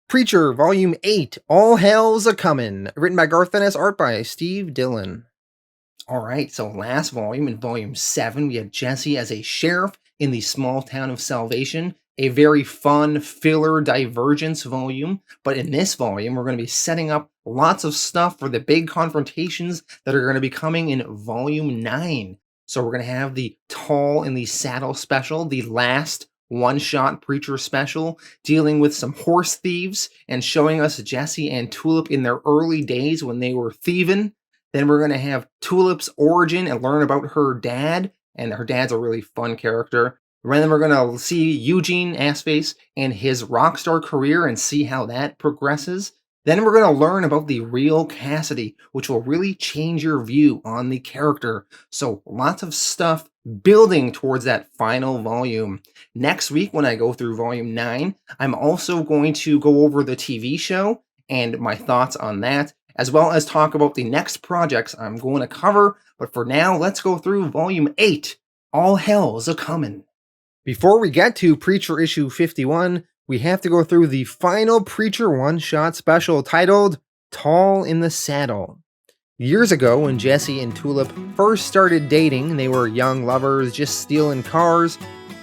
Preacher, Volume 8, All Hell's A-Comin', written by Garth, Ennis, art by Steve Dillon. Alright, so last volume, in Volume 7, we had Jesse as a sheriff in the small town of Salvation, a very fun filler divergence volume, but in this volume, we're going to be setting up lots of stuff for the big confrontations that are going to be coming in Volume 9. So we're going to have the Tall in the Saddle special, the last one-shot Preacher special, dealing with some horse thieves and showing us Jesse and Tulip in their early days when they were thieving. Then we're going to have Tulip's origin and learn about her dad, and her dad's a really fun character. And then we're going to see Eugene Assface and his rock star career and see how that progresses. Then we're going to learn about the real Cassidy, which will really change your view on the character. So lots of stuff building towards that final volume. Next week, when I go through Volume 9, I'm also going to go over the TV show and my thoughts on that, as well as talk about the next projects I'm going to cover. But for now, let's go through Volume 8, All Hell's A-Comin'. Before we get to Preacher issue 51, we have to go through the final Preacher one-shot special titled Tall in the Saddle. Years ago, when Jesse and Tulip first started dating, they were young lovers just stealing cars.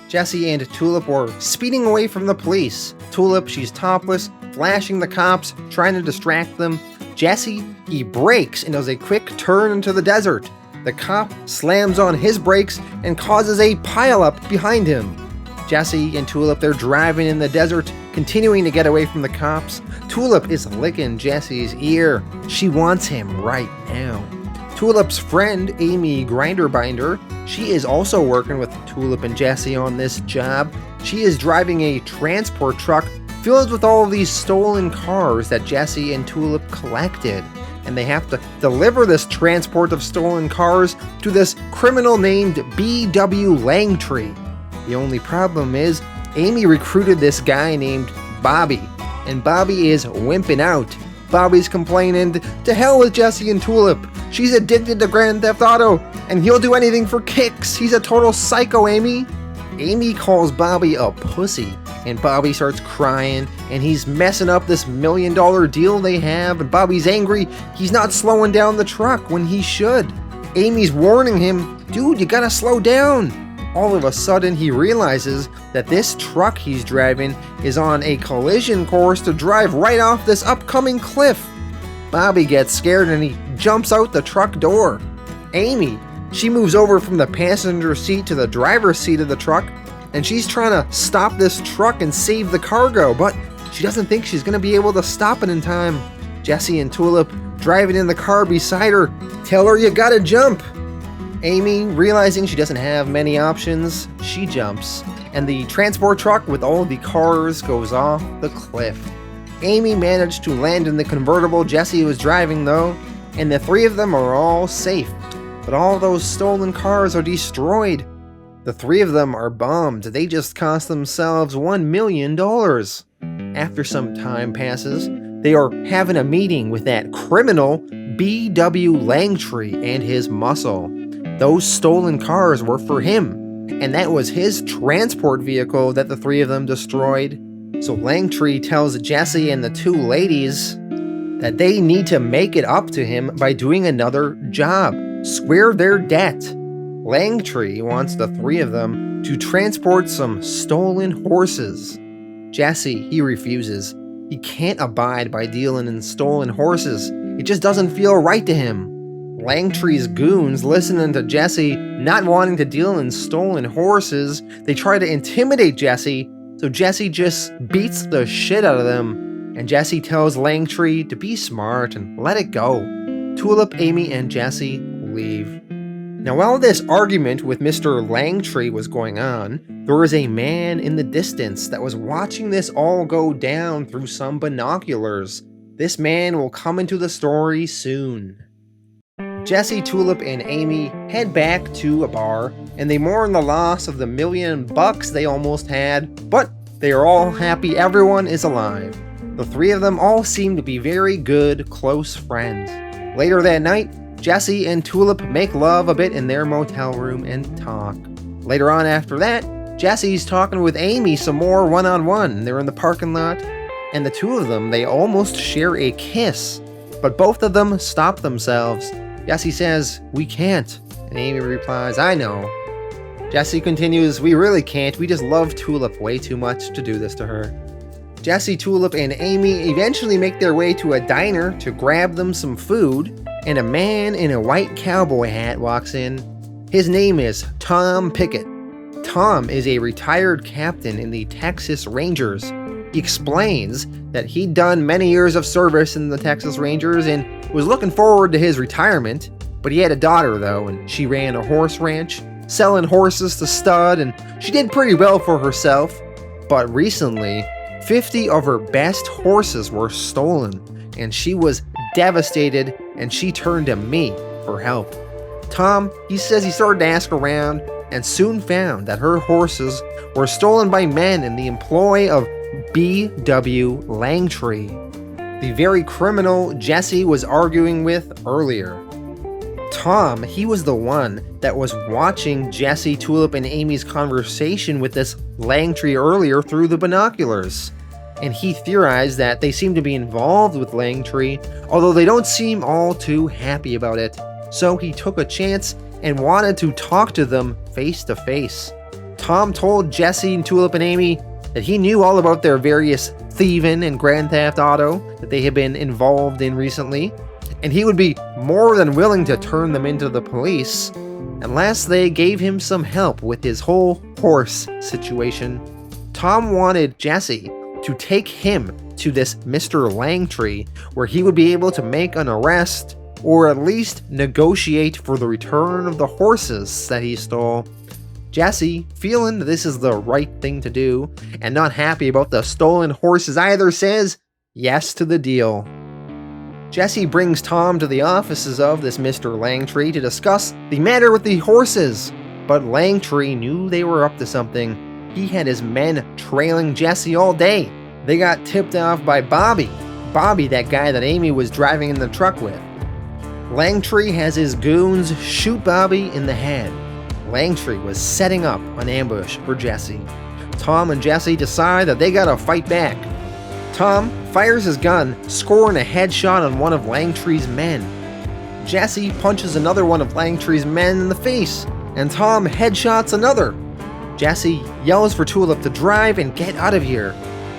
Jesse and Tulip were speeding away from the police. Tulip, she's topless, flashing the cops, trying to distract them. Jesse, he brakes and does a quick turn into the desert. The cop slams on his brakes and causes a pileup behind him. Jesse and Tulip, they're driving in the desert, continuing to get away from the cops. Tulip is licking Jesse's ear. She wants him right now. Tulip's friend, Amy Grinderbinder, she is also working with Tulip and Jesse on this job. She is driving a transport truck filled with all of these stolen cars that Jesse and Tulip collected. And they have to deliver this transport of stolen cars to this criminal named B.W. Langtree. The only problem is, Amy recruited this guy named Bobby, and Bobby is wimping out. Bobby's complaining, to hell with Jesse and Tulip. She's addicted to Grand Theft Auto, and he'll do anything for kicks. He's a total psycho, Amy. Amy calls Bobby a pussy, and Bobby starts crying, and he's messing up this $1 million deal they have, and Bobby's angry. He's not slowing down the truck when he should. Amy's warning him, dude, you gotta slow down. All of a sudden, he realizes that this truck he's driving is on a collision course to drive right off this upcoming cliff. Bobby gets scared and he jumps out the truck door. Amy, she moves over from the passenger seat to the driver's seat of the truck, and she's trying to stop this truck and save the cargo, but she doesn't think she's going to be able to stop it in time. Jesse and Tulip, driving in the car beside her, tell her you gotta jump. Amy, realizing she doesn't have many options, she jumps, and the transport truck with all the cars goes off the cliff. Amy managed to land in the convertible Jesse was driving though, and the three of them are all safe. But all those stolen cars are destroyed. The three of them are bummed. They just cost themselves $1 million. After some time passes, they are having a meeting with that criminal B.W. Langtree and his muscle. Those stolen cars were for him, and that was his transport vehicle that the three of them destroyed. So Langtree tells Jesse and the two ladies that they need to make it up to him by doing another job, square their debt. Langtree wants the three of them to transport some stolen horses. Jesse, he refuses. He can't abide by dealing in stolen horses. It just doesn't feel right to him. Langtree's goons, listening to Jesse not wanting to deal in stolen horses, they try to intimidate Jesse, so Jesse just beats the shit out of them, and Jesse tells Langtree to be smart and let it go. Tulip, Amy, and Jesse leave. Now, while this argument with Mr. Langtree was going on, there was a man in the distance that was watching this all go down through some binoculars. This man will come into the story soon. Jesse, Tulip, and Amy head back to a bar, and they mourn the loss of the $1 million they almost had, but they are all happy everyone is alive. The three of them all seem to be very good, close friends. Later that night, Jesse and Tulip make love a bit in their motel room and talk. Later on after that, Jesse's talking with Amy some more one-on-one. They're in the parking lot. and the two of them, they almost share a kiss, but both of them stop themselves. Jesse says, "We can't," and Amy replies, "I know." Jesse continues, "We really can't, we just love Tulip way too much to do this to her." Jesse, Tulip, and Amy eventually make their way to a diner to grab them some food, and a man in a white cowboy hat walks in. His name is Tom Pickett. Tom is a retired captain in the Texas Rangers. He explains that he'd done many years of service in the Texas Rangers and was looking forward to his retirement, but he had a daughter though, and she ran a horse ranch, selling horses to stud, and she did pretty well for herself. But recently, 50 of her best horses were stolen, and she was devastated, and she turned to me for help. Tom, he says he started to ask around and soon found that her horses were stolen by men in the employ of B.W. Langtry, the very criminal Jesse was arguing with earlier. Tom, he was the one that was watching Jesse, Tulip, and Amy's conversation with this Langtry earlier through the binoculars, and he theorized that they seem to be involved with Langtry, although they don't seem all too happy about it. So he took a chance and wanted to talk to them face to face. Tom told Jesse and Tulip and Amy that he knew all about their various thieving and Grand Theft Auto that they had been involved in recently, and he would be more than willing to turn them into the police unless they gave him some help with his whole horse situation. Tom wanted Jesse to take him to this Mr. Langtry, where he would be able to make an arrest or at least negotiate for the return of the horses that he stole. Jesse, feeling that this is the right thing to do and not happy about the stolen horses either, says yes to the deal. Jesse brings Tom to the offices of this Mr. Langtry to discuss the matter with the horses, but Langtry knew they were up to something. He had his men trailing Jesse all day. They got tipped off by Bobby, that guy that Amy was driving in the truck with. Langtry has his goons shoot Bobby in the head. Langtry was setting up an ambush for Jesse. Tom and Jesse decide that they gotta fight back. Tom fires his gun, scoring a headshot on one of Langtry's men. Jesse punches another one of Langtry's men in the face, and Tom headshots another. Jesse yells for Tulip to drive and get out of here.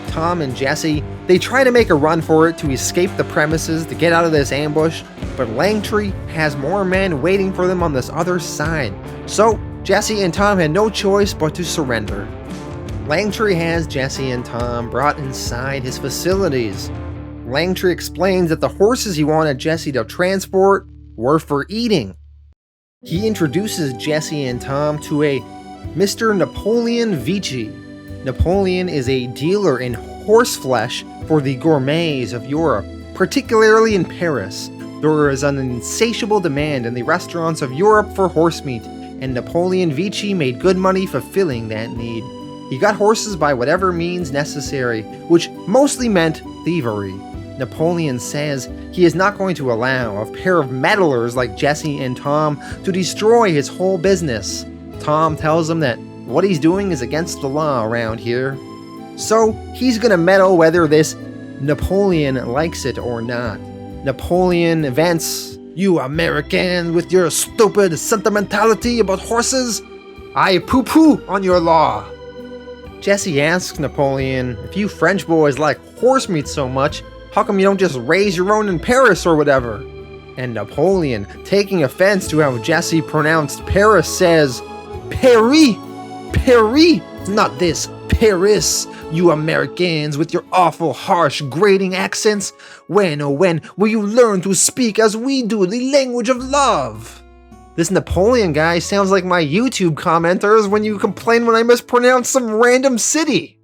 Tom and Jesse, they try to make a run for it to escape the premises to get out of this ambush, but Langtry has more men waiting for them on this other side. So Jesse and Tom had no choice but to surrender. Langtry has Jesse and Tom brought inside his facilities. Langtry explains that the horses he wanted Jesse to transport were for eating. He introduces Jesse and Tom to a Mr. Napoleon Vici. Napoleon is a dealer in horse flesh for the gourmets of Europe, particularly in Paris. There is an insatiable demand in the restaurants of Europe for horse meat, and Napoleon Vici made good money fulfilling that need. He got horses by whatever means necessary, which mostly meant thievery. Napoleon says he is not going to allow a pair of meddlers like Jesse and Tom to destroy his whole business. Tom tells him that what he's doing is against the law around here. So he's gonna meddle whether this Napoleon likes it or not. Napoleon vents, "You Americans with your stupid sentimentality about horses, I poo-poo on your law." Jesse asks Napoleon, "If you French boys like horse meat so much, how come you don't just raise your own in Paris or whatever?" And Napoleon, taking offense to how Jesse pronounced Paris, says, "Paris! Paris! Not this Paris, you Americans with your awful harsh grating accents. When, oh when, will you learn to speak as we do the language of love?" This Napoleon guy sounds like my YouTube commenters when you complain when I mispronounce some random city.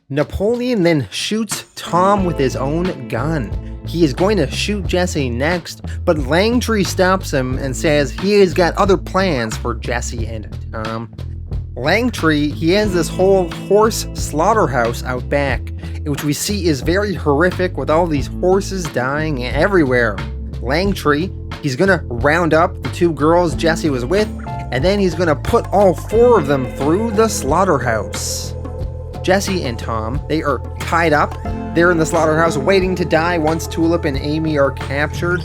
Napoleon then shoots Tom with his own gun. He is going to shoot Jesse next, but Langtry stops him and says he has got other plans for Jesse and Tom. Langtry, he has this whole horse slaughterhouse out back, which we see is very horrific with all these horses dying everywhere. Langtry, he's gonna round up the two girls Jesse was with, and then he's gonna put all four of them through the slaughterhouse. Jesse and Tom, they are tied up. They're in the slaughterhouse waiting to die once Tulip and Amy are captured.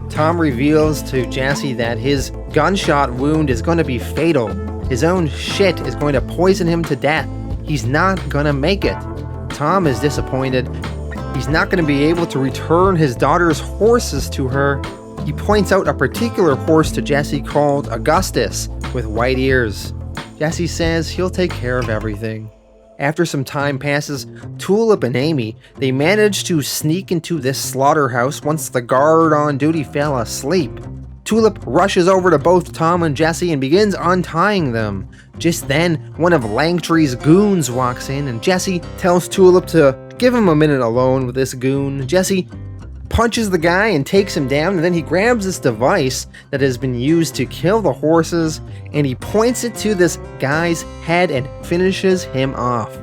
Tom reveals to Jesse that his gunshot wound is going to be fatal. His own shit is going to poison him to death. He's not going to make it. Tom is disappointed. He's not going to be able to return his daughter's horses to her. He points out a particular horse to Jesse called Augustus with white ears. Jesse says he'll take care of everything. After some time passes, Tulip and Amy, they manage to sneak into this slaughterhouse once the guard on duty fell asleep. Tulip rushes over to both Tom and Jesse and begins untying them. Just then, one of Langtry's goons walks in and Jesse tells Tulip to give him a minute alone with this goon. Jesse punches the guy and takes him down, and then he grabs this device that has been used to kill the horses and he points it to this guy's head and finishes him off.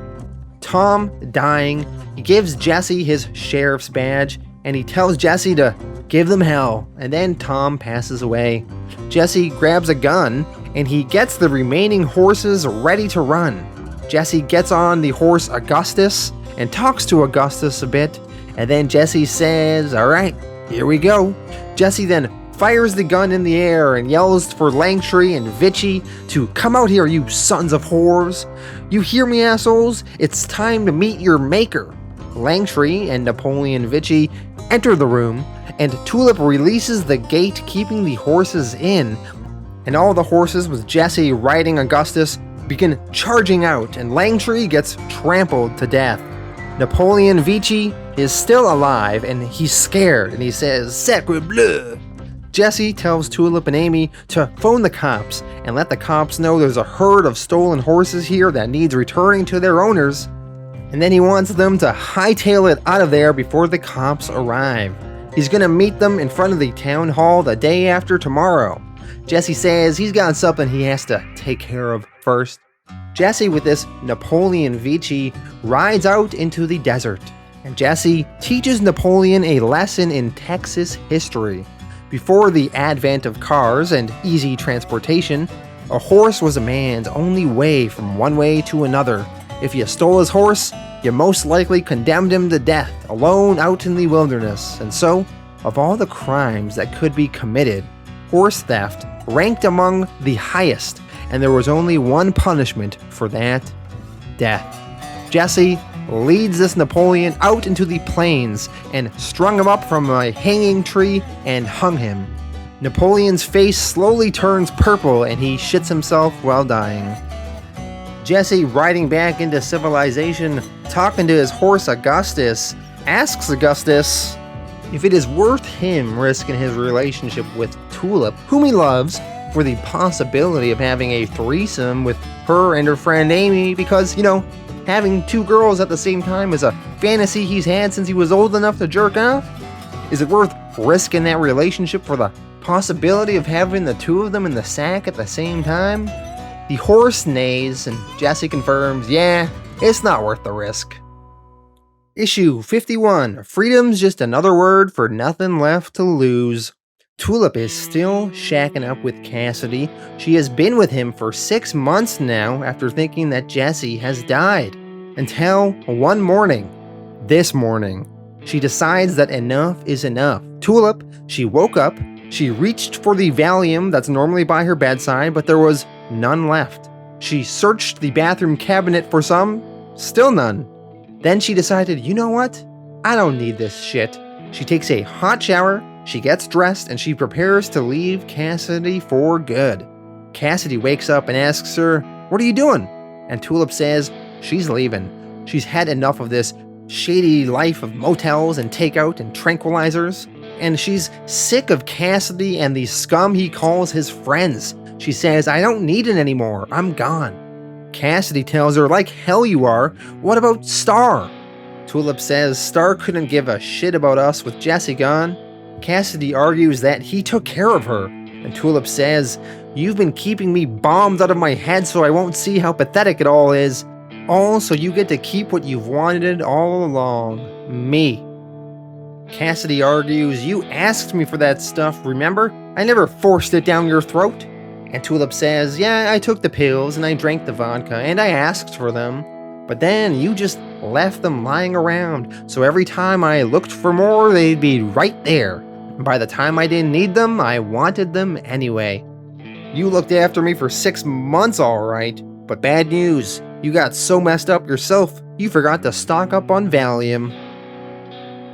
Tom, dying, he gives Jesse his sheriff's badge and he tells Jesse to give them hell, and then Tom passes away. Jesse grabs a gun and he gets the remaining horses ready to run. Jesse gets on the horse Augustus and talks to Augustus a bit. And then Jesse says, "Alright, here we go." Jesse then fires the gun in the air and yells for Langtry and Vichy to come out here, you sons of whores. You hear me, assholes? It's time to meet your maker. Langtry and Napoleon Vichy enter the room, and Tulip releases the gate keeping the horses in. And all the horses with Jesse riding Augustus begin charging out, and Langtry gets trampled to death. Napoleon Vichy is still alive and he's scared and he says, "Sacre bleu." Jesse tells Tulip and Amy to phone the cops and let the cops know there's a herd of stolen horses here that needs returning to their owners. And then he wants them to hightail it out of there before the cops arrive. He's gonna meet them in front of the town hall the day after tomorrow. Jesse says he's got something he has to take care of first. Jesse, with this Napoleon Vichy, rides out into the desert, and Jesse teaches Napoleon a lesson in Texas history. Before the advent of cars and easy transportation, a horse was a man's only way from one way to another. If you stole his horse, you most likely condemned him to death, alone out in the wilderness. And so, of all the crimes that could be committed, horse theft ranked among the highest, and there was only one punishment for that: death. Jesse leads this Napoleon out into the plains and strung him up from a hanging tree and hung him. Napoleon's face slowly turns purple and he shits himself while dying. Jesse, riding back into civilization, talking to his horse Augustus, asks Augustus if it is worth him risking his relationship with Tulip, whom he loves, for the possibility of having a threesome with her and her friend Amy, because, having two girls at the same time is a fantasy he's had since he was old enough to jerk off. Is it worth risking that relationship for the possibility of having the two of them in the sack at the same time? The horse neighs, and Jesse confirms, yeah, it's not worth the risk. Issue 51, Freedom's just another word for nothing left to lose. Tulip is still shacking up with Cassidy. She has been with him for 6 months now after thinking that Jesse has died. Until one morning, this morning, she decides that enough is enough. Tulip, she woke up, she reached for the Valium that's normally by her bedside, but there was none left. She searched the bathroom cabinet for some, still none. Then she decided, you know what? I don't need this shit. She takes a hot shower, she gets dressed, and she prepares to leave Cassidy for good. Cassidy wakes up and asks her, "What are you doing?" And Tulip says she's leaving. She's had enough of this shady life of motels and takeout and tranquilizers, and she's sick of Cassidy and the scum he calls his friends. She says, "I don't need it anymore. I'm gone." Cassidy tells her, "Like hell you are. What about Star?" Tulip says Star couldn't give a shit about us with Jesse gone. Cassidy argues that he took care of her, and Tulip says, "You've been keeping me bombed out of my head so I won't see how pathetic it all is. All so you get to keep what you've wanted all along, me." Cassidy argues, "You asked me for that stuff, remember? I never forced it down your throat." And Tulip says, "Yeah, I took the pills and I drank the vodka and I asked for them." But then you just left them lying around, so every time I looked for more, they'd be right there. And by the time I didn't need them, I wanted them anyway. You looked after me for 6 months, alright, but bad news. You got so messed up yourself, you forgot to stock up on Valium.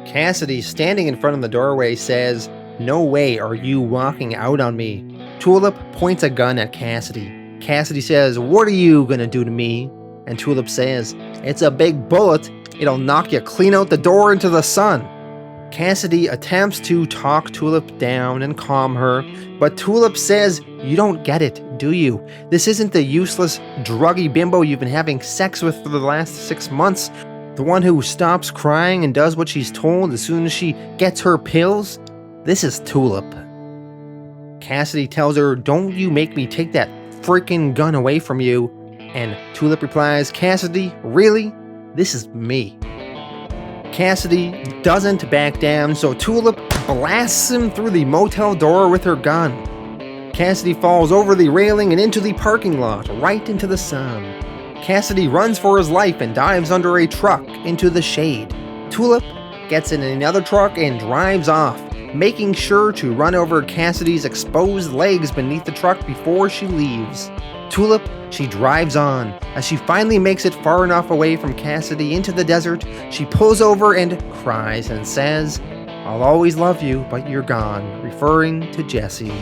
Cassidy, standing in front of the doorway, says, "No way are you walking out on me." Tulip points a gun at Cassidy. Cassidy says, "What are you gonna do to me?" And Tulip says, "It's a big bullet. It'll knock you clean out the door into the sun." Cassidy attempts to talk Tulip down and calm her, but Tulip says, "You don't get it, do you? This isn't the useless, druggy bimbo you've been having sex with for the last 6 months. The one who stops crying and does what she's told as soon as she gets her pills. This is Tulip." Cassidy tells her, "Don't you make me take that freaking gun away from you." And Tulip replies, "Cassidy, really? This is me." Cassidy doesn't back down, so Tulip blasts him through the motel door with her gun. Cassidy falls over the railing and into the parking lot, right into the sun. Cassidy runs for his life and dives under a truck into the shade. Tulip gets in another truck and drives off, making sure to run over Cassidy's exposed legs beneath the truck before she leaves. Tulip, she drives on. As she finally makes it far enough away from Cassidy into the desert, she pulls over and cries and says, "I'll always love you, but you're gone," referring to Jesse.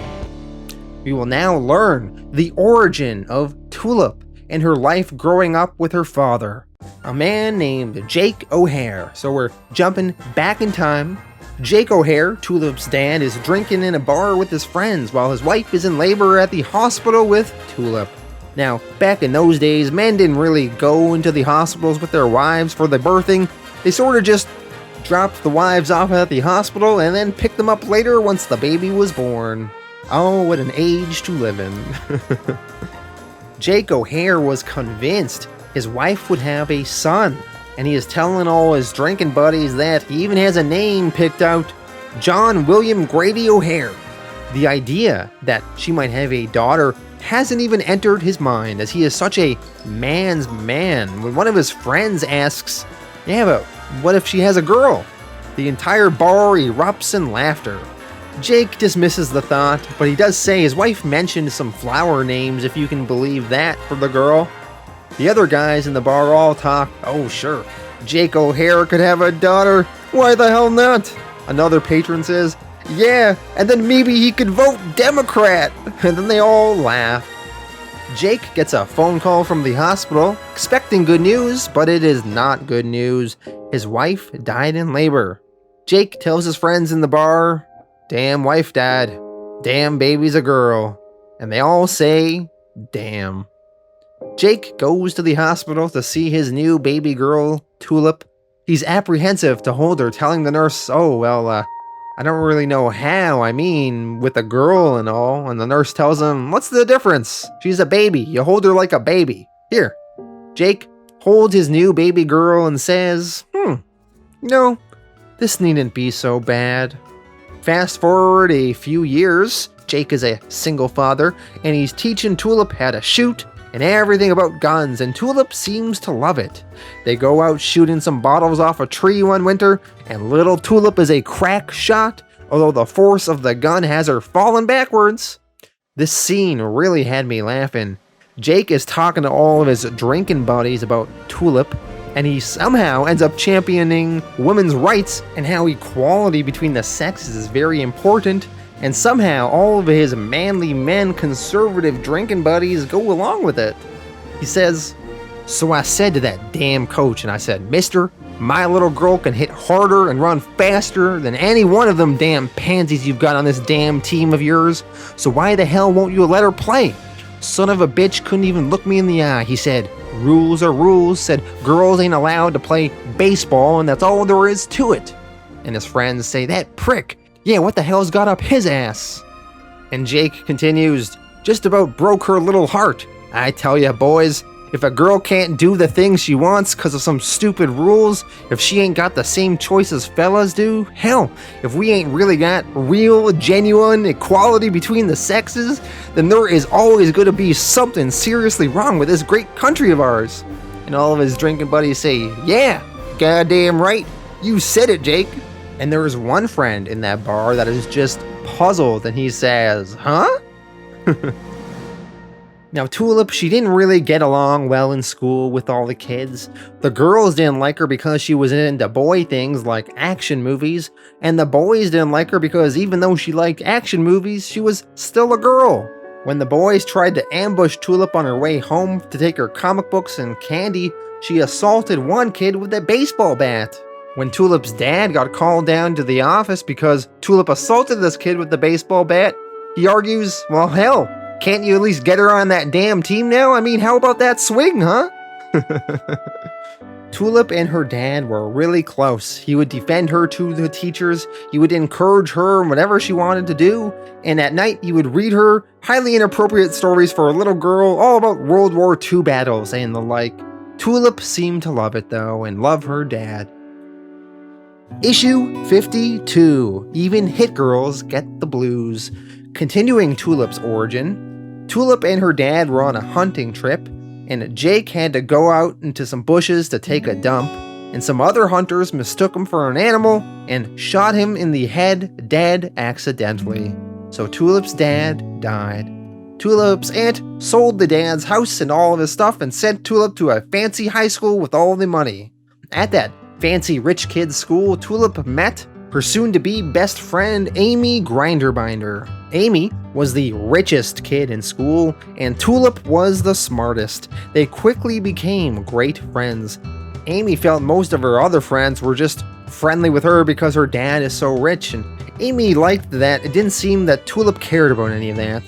We will now learn the origin of Tulip and her life growing up with her father, a man named Jake O'Hare. So we're jumping back in time. Jake O'Hare, Tulip's dad, is drinking in a bar with his friends while his wife is in labor at the hospital with Tulip. Now, back in those days, men didn't really go into the hospitals with their wives for the birthing. They sort of just dropped the wives off at the hospital and then picked them up later once the baby was born. Oh, what an age to live in. Jake O'Hare was convinced his wife would have a son, and he is telling all his drinking buddies that he even has a name picked out, John William Grady O'Hare. The idea that she might have a daughter hasn't even entered his mind, as he is such a man's man. When one of his friends asks, "Yeah, but what if she has a girl?" the entire bar erupts in laughter. Jake dismisses the thought, but he does say his wife mentioned some flower names, if you can believe that, for the girl. The other guys in the bar all talk, "Oh sure, Jake O'Hare could have a daughter, why the hell not?" Another patron says, "Yeah, and then maybe he could vote Democrat," and then they all laugh. Jake gets a phone call from the hospital, expecting good news, but it is not good news. His wife died in labor. Jake tells his friends in the bar, "Damn wife died, damn baby's a girl," and they all say, "Damn." Jake goes to the hospital to see his new baby girl, Tulip. He's apprehensive to hold her, telling the nurse, "Oh, well, I don't really know how, I mean, with a girl and all." And the nurse tells him, "What's the difference? She's a baby, you hold her like a baby. Here." Jake holds his new baby girl and says, "No, this needn't be so bad." Fast forward a few years, Jake is a single father, and he's teaching Tulip how to shoot and everything about guns, and Tulip seems to love it. They go out shooting some bottles off a tree one winter, and little Tulip is a crack shot, although the force of the gun has her falling backwards. This scene really had me laughing. Jake is talking to all of his drinking buddies about Tulip, and he somehow ends up championing women's rights and how equality between the sexes is very important, and somehow all of his manly men conservative drinking buddies go along with it. He says, "So I said to that damn coach, and I said, 'Mister, my little girl can hit harder and run faster than any one of them damn pansies you've got on this damn team of yours, so why the hell won't you let her play? Son of a bitch couldn't even look me in the eye. He said, 'Rules are rules,' said girls ain't allowed to play baseball, and that's all there is to it." And his friends say, "That prick, yeah, what the hell's got up his ass?" And Jake continues, "Just about broke her little heart. I tell ya, boys, if a girl can't do the things she wants because of some stupid rules, if she ain't got the same choice as fellas do, hell, if we ain't really got real, genuine equality between the sexes, then there is always going to be something seriously wrong with this great country of ours." And all of his drinking buddies say, "Yeah, goddamn right, you said it, Jake." And there is one friend in that bar that is just puzzled, and he says, "Huh?" Now, Tulip, she didn't really get along well in school with all the kids. The girls didn't like her because she was into boy things like action movies, and the boys didn't like her because even though she liked action movies, she was still a girl. When the boys tried to ambush Tulip on her way home to take her comic books and candy, she assaulted one kid with a baseball bat. When Tulip's dad got called down to the office because Tulip assaulted this kid with the baseball bat, he argues, well, hell, can't you at least get her on that damn team now? I mean, how about that swing, huh? Tulip and her dad were really close. He would defend her to the teachers, he would encourage her in whatever she wanted to do, and at night he would read her highly inappropriate stories for a little girl all about World War II battles and the like. Tulip seemed to love it though, and love her dad. Issue 52, Even Hit Girls Get the Blues. Continuing Tulip's origin, Tulip and her dad were on a hunting trip, and Jake had to go out into some bushes to take a dump, and some other hunters mistook him for an animal and shot him in the head dead accidentally. So Tulip's dad died. Tulip's aunt sold the dad's house and all of his stuff and sent Tulip to a fancy high school with all the money. At that fancy rich kid's school, Tulip met her soon-to-be best friend, Amy Grinderbinder. Amy was the richest kid in school, and Tulip was the smartest. They quickly became great friends. Amy felt most of her other friends were just friendly with her because her dad is so rich, and Amy liked that it didn't seem that Tulip cared about any of that.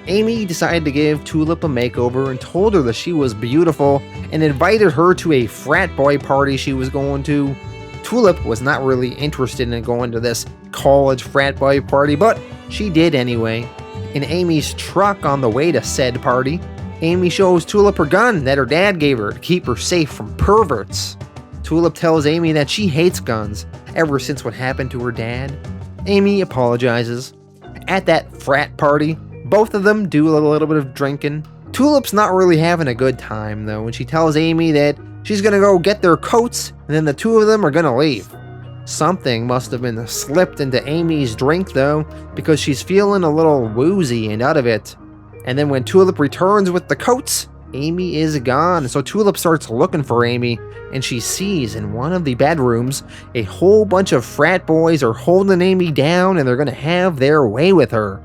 Amy decided to give Tulip a makeover and told her that she was beautiful and invited her to a frat boy party she was going to. Tulip was not really interested in going to this college frat boy party, but she did anyway. In Amy's truck on the way to said party, Amy shows Tulip her gun that her dad gave her to keep her safe from perverts. Tulip tells Amy that she hates guns ever since what happened to her dad. Amy apologizes. At that frat party, both of them do a little bit of drinking. Tulip's not really having a good time though, and she tells Amy that she's gonna go get their coats, and then the two of them are gonna leave. Something must have been slipped into Amy's drink though, because she's feeling a little woozy and out of it. And then when Tulip returns with the coats, Amy is gone. So Tulip starts looking for Amy, and she sees in one of the bedrooms a whole bunch of frat boys are holding Amy down, and they're gonna have their way with her.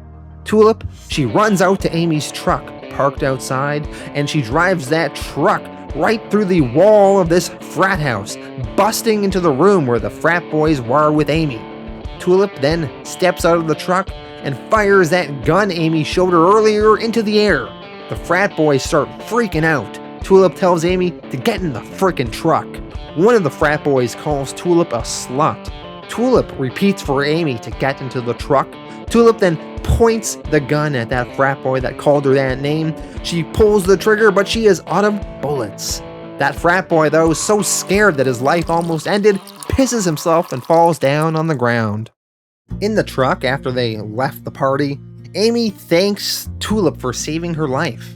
Tulip, she runs out to Amy's truck, parked outside, and she drives that truck right through the wall of this frat house, busting into the room where the frat boys were with Amy. Tulip then steps out of the truck and fires that gun Amy showed her earlier into the air. The frat boys start freaking out. Tulip tells Amy to get in the frickin' truck. One of the frat boys calls Tulip a slut. Tulip repeats for Amy to get into the truck. Tulip then points the gun at that frat boy that called her that name. She pulls the trigger, but she is out of bullets. That frat boy, though, is so scared that his life almost ended, pisses himself and falls down on the ground. In the truck, after they left the party, Amy thanks Tulip for saving her life.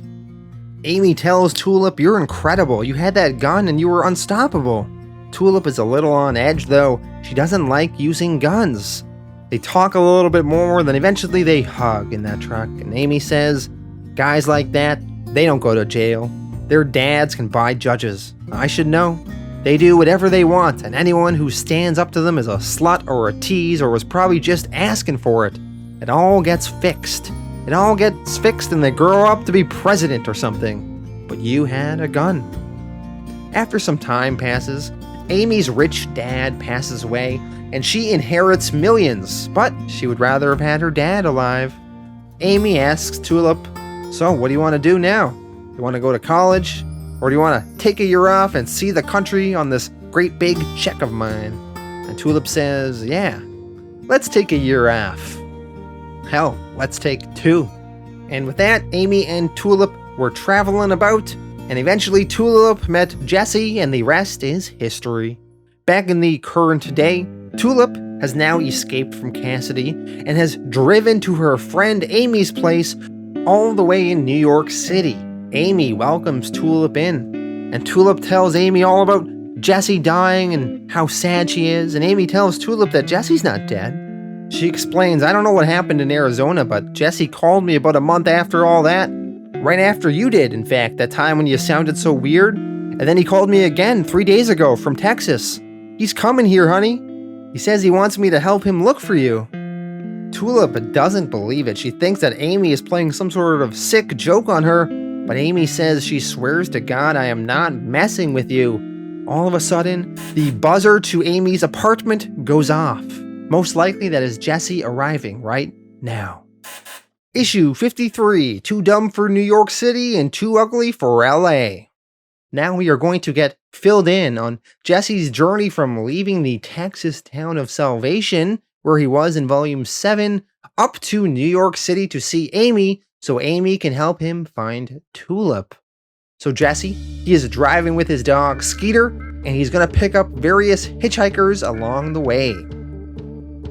Amy tells Tulip, "You're incredible. You had that gun and you were unstoppable." Tulip is a little on edge, though. She doesn't like using guns. They talk a little bit more, then eventually they hug in that truck, and Amy says, "Guys like that, they don't go to jail. Their dads can buy judges. I should know. They do whatever they want, and anyone who stands up to them is a slut or a tease or was probably just asking for it. It all gets fixed. It all gets fixed and they grow up to be president or something. But you had a gun." After some time passes, Amy's rich dad passes away, and she inherits millions, but she would rather have had her dad alive. Amy asks Tulip, "So what do you want to do now? You want to go to college? Or do you want to take a year off and see the country on this great big check of mine?" And Tulip says, "Yeah, let's take a year off. Hell, let's take 2. And with that, Amy and Tulip were traveling about, and eventually Tulip met Jesse, and the rest is history. Back in the current day, Tulip has now escaped from Cassidy and has driven to her friend Amy's place all the way in New York City. Amy welcomes Tulip in, And Tulip tells Amy all about Jesse dying and how sad she is, and Amy tells Tulip that Jesse's not dead. She explains, I don't know what happened in Arizona, but Jesse called me about a month after all that. Right after you did, in fact, that time when you sounded so weird. And then he called me again 3 days ago from Texas. He's coming here, honey. He says he wants me to help him look for you. Tulip doesn't believe it. She thinks that Amy is playing some sort of sick joke on her, but Amy says she swears to God I am not messing with you. All of a sudden, the buzzer to Amy's apartment goes off. Most likely that is Jesse arriving right now. Issue 53, Too Dumb for New York City and Too Ugly for LA. Now we are going to get filled in on Jesse's journey from leaving the Texas town of Salvation, where he was in volume 7, up to New York City to see Amy, so Amy can help him find Tulip. So Jesse, he is driving with his dog Skeeter, and he's going to pick up various hitchhikers along the way.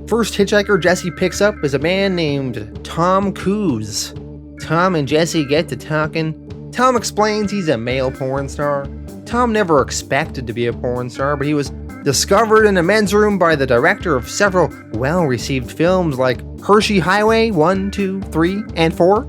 First hitchhiker Jesse picks up is a man named Tom Coos. Tom and Jesse get to talking. Tom explains he's a male porn star. Tom never expected to be a porn star, but he was discovered in a men's room by the director of several well-received films like Hershey Highway 1, 2, 3, and 4.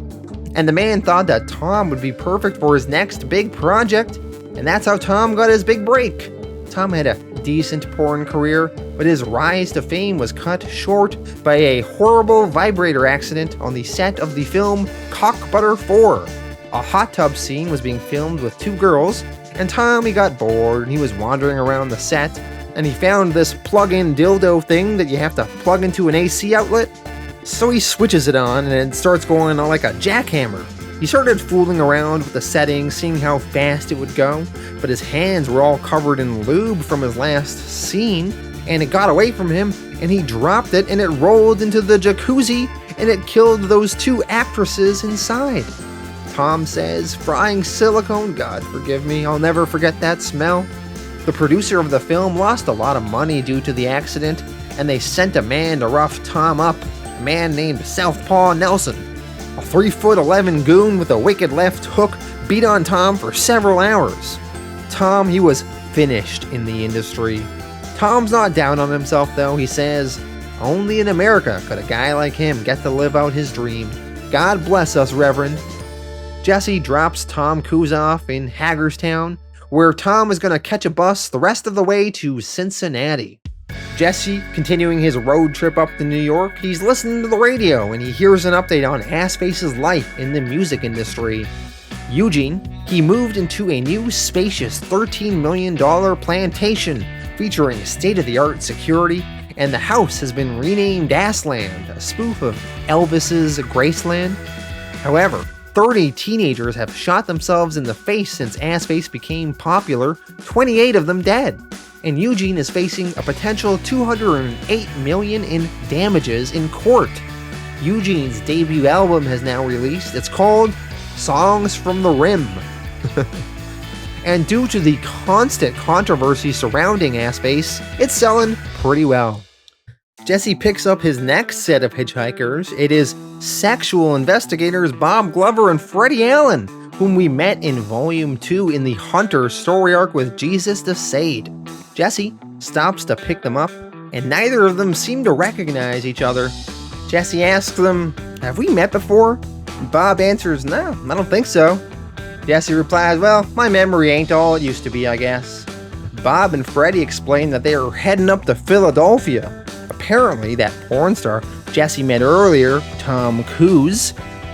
And the man thought that Tom would be perfect for his next big project, and that's how Tom got his big break. Tom had a decent porn career, but his rise to fame was cut short by a horrible vibrator accident on the set of the film Cock Butter 4. A hot tub scene was being filmed with 2 girls, and Tom, he got bored and he was wandering around the set, and he found this plug-in dildo thing that you have to plug into an AC outlet. So he switches it on and it starts going on like a jackhammer. He started fooling around with the settings, seeing how fast it would go, but his hands were all covered in lube from his last scene, and it got away from him, and he dropped it and it rolled into the jacuzzi, and it killed those 2 actresses inside. Tom says, frying silicone, God forgive me, I'll never forget that smell. The producer of the film lost a lot of money due to the accident, and they sent a man to rough Tom up, a man named Southpaw Nelson. A 3'11" goon with a wicked left hook beat on Tom for several hours. Tom, he was finished in the industry. Tom's not down on himself though. He says, only in America could a guy like him get to live out his dream. God bless us, Reverend. Jesse drops Tom Coos off in Hagerstown, where Tom is going to catch a bus the rest of the way to Cincinnati. Jesse, continuing his road trip up to New York, he's listening to the radio and he hears an update on Assface's life in the music industry. Eugene, he moved into a new spacious $13 million plantation featuring state-of-the-art security, and the house has been renamed Assland, a spoof of Elvis's Graceland. However, 30 teenagers have shot themselves in the face since Assface became popular, 28 of them dead. And Eugene is facing a potential $208 million in damages in court. Eugene's debut album has now released. It's called Songs from the Rim. And due to the constant controversy surrounding Assface, it's selling pretty well. Jesse picks up his next set of hitchhikers. It is sexual investigators Bob Glover and Freddie Allen, whom we met in Volume 2 in the Hunter story arc with Jesus the Sade. Jesse stops to pick them up, and neither of them seem to recognize each other. Jesse asks them, have we met before? Bob answers, no, I don't think so. Jesse replies, well, my memory ain't all it used to be, I guess. Bob and Freddie explain that they are heading up to Philadelphia. Apparently, that porn star Jesse met earlier, Tom Coos,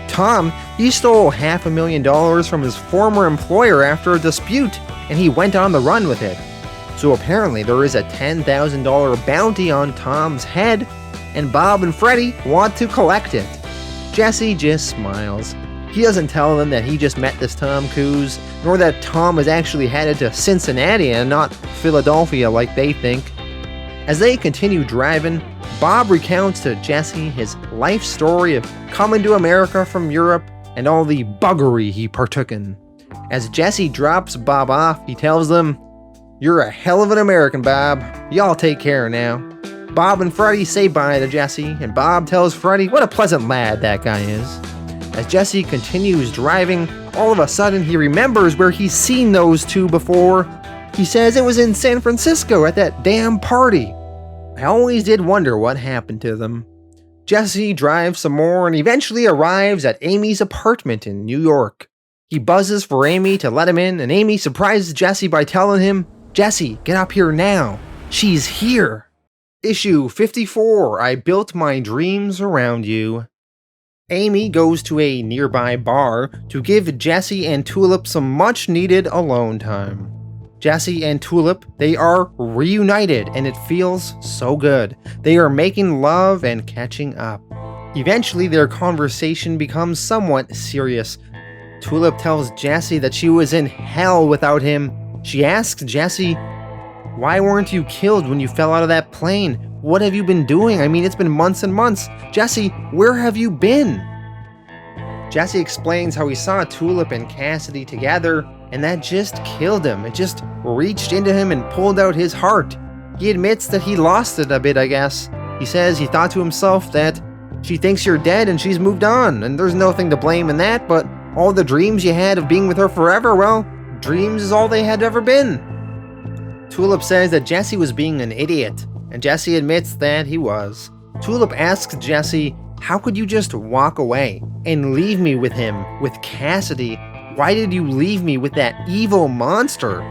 Tom, he stole $500,000 from his former employer after a dispute, and he went on the run with it. So apparently there is a $10,000 bounty on Tom's head, and Bob and Freddie want to collect it. Jesse just smiles. He doesn't tell them that he just met this Tom Coos, nor that Tom is actually headed to Cincinnati and not Philadelphia like they think. As they continue driving, Bob recounts to Jesse his life story of coming to America from Europe and all the buggery he partook in. As Jesse drops Bob off, he tells them, you're a hell of an American, Bob. Y'all take care now. Bob and Freddie say bye to Jesse, and Bob tells Freddie what a pleasant lad that guy is. As Jesse continues driving, all of a sudden he remembers where he's seen those two before. He says it was in San Francisco at that damn party. I always did wonder what happened to them. Jesse drives some more and eventually arrives at Amy's apartment in New York. He buzzes for Amy to let him in, and Amy surprises Jesse by telling him, "Jesse, get up here now. She's here." Issue 54, I Built My Dreams Around You. Amy goes to a nearby bar to give Jesse and Tulip some much-needed alone time. Jesse and Tulip, they are reunited, and it feels so good. They are making love and catching up. Eventually, their conversation becomes somewhat serious. Tulip tells Jesse that she was in hell without him. She asks Jesse, "Why weren't you killed when you fell out of that plane? What have you been doing? I mean, it's been months and months. Jesse, where have you been?" Jesse explains how he saw Tulip and Cassidy together, and that just killed him. It just reached into him and pulled out his heart. He admits that he lost it a bit, I guess. He says he thought to himself that she thinks you're dead and she's moved on, and there's nothing to blame in that, but all the dreams you had of being with her forever, well, dreams is all they had ever been. Tulip says that Jesse was being an idiot, and Jesse admits that he was. Tulip asks Jesse, "How could you just walk away and leave me with him, with Cassidy? Why did you leave me with that evil monster?"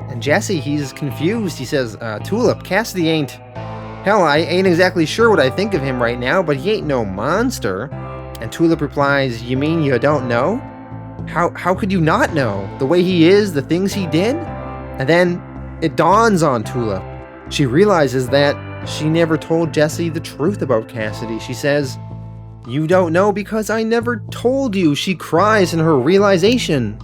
And Jesse, he's confused. He says, "Tulip, Cassidy ain't... Hell, I ain't exactly sure what I think of him right now, but he ain't no monster." And Tulip replies, "You mean you don't know? How could you not know? The way he is, the things he did?" And then it dawns on Tulip. She realizes that she never told Jesse the truth about Cassidy. She says, "You don't know because I never told you." She cries in her realization.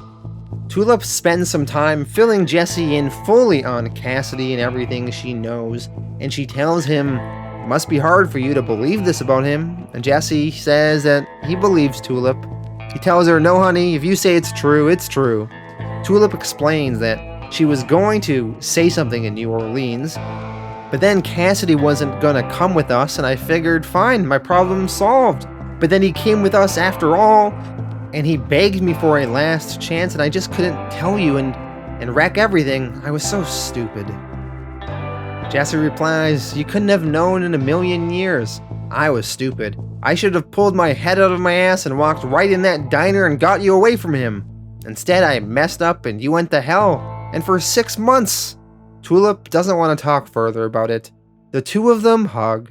Tulip spends some time filling Jesse in fully on Cassidy and everything she knows, and she tells him, "It must be hard for you to believe this about him." And Jesse says that he believes Tulip. He tells her, "No, honey, if you say it's true, it's true." Tulip explains that she was going to say something in New Orleans, but then Cassidy wasn't gonna come with us, and I figured, fine, my problem's solved. But then he came with us after all, and he begged me for a last chance, and I just couldn't tell you and wreck everything. I was so stupid. Jesse replies, "You couldn't have known in a million years. I was stupid. I should have pulled my head out of my ass and walked right in that diner and got you away from him. Instead, I messed up and you went to hell, and for 6 months." Tulip doesn't want to talk further about it. The two of them hug.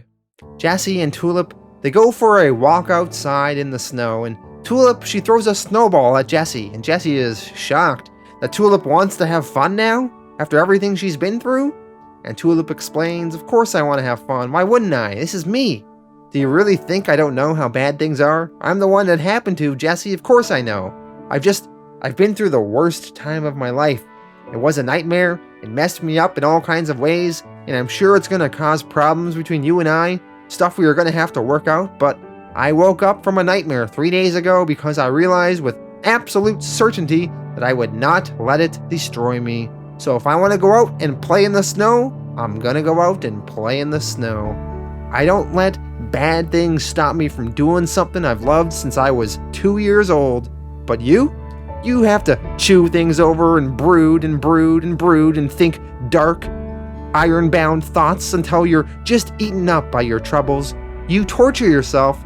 Jesse and Tulip, they go for a walk outside in the snow, and Tulip, she throws a snowball at Jesse, and Jesse is shocked that Tulip wants to have fun now, after everything she's been through. And Tulip explains, "Of course I want to have fun. Why wouldn't I? This is me. Do you really think I don't know how bad things are? I'm the one that happened to, Jesse. Of course I know. I've been through the worst time of my life. It was a nightmare. It messed me up in all kinds of ways, and I'm sure it's gonna cause problems between you and I, stuff we are gonna have to work out, but I woke up from a nightmare 3 days ago because I realized with absolute certainty that I would not let it destroy me. So if I want to go out and play in the snow, I'm gonna go out and play in the snow. I don't let bad things stop me from doing something I've loved since I was 2 years old. But you have to chew things over and brood and brood and brood and think dark, iron-bound thoughts until you're just eaten up by your troubles. You torture yourself.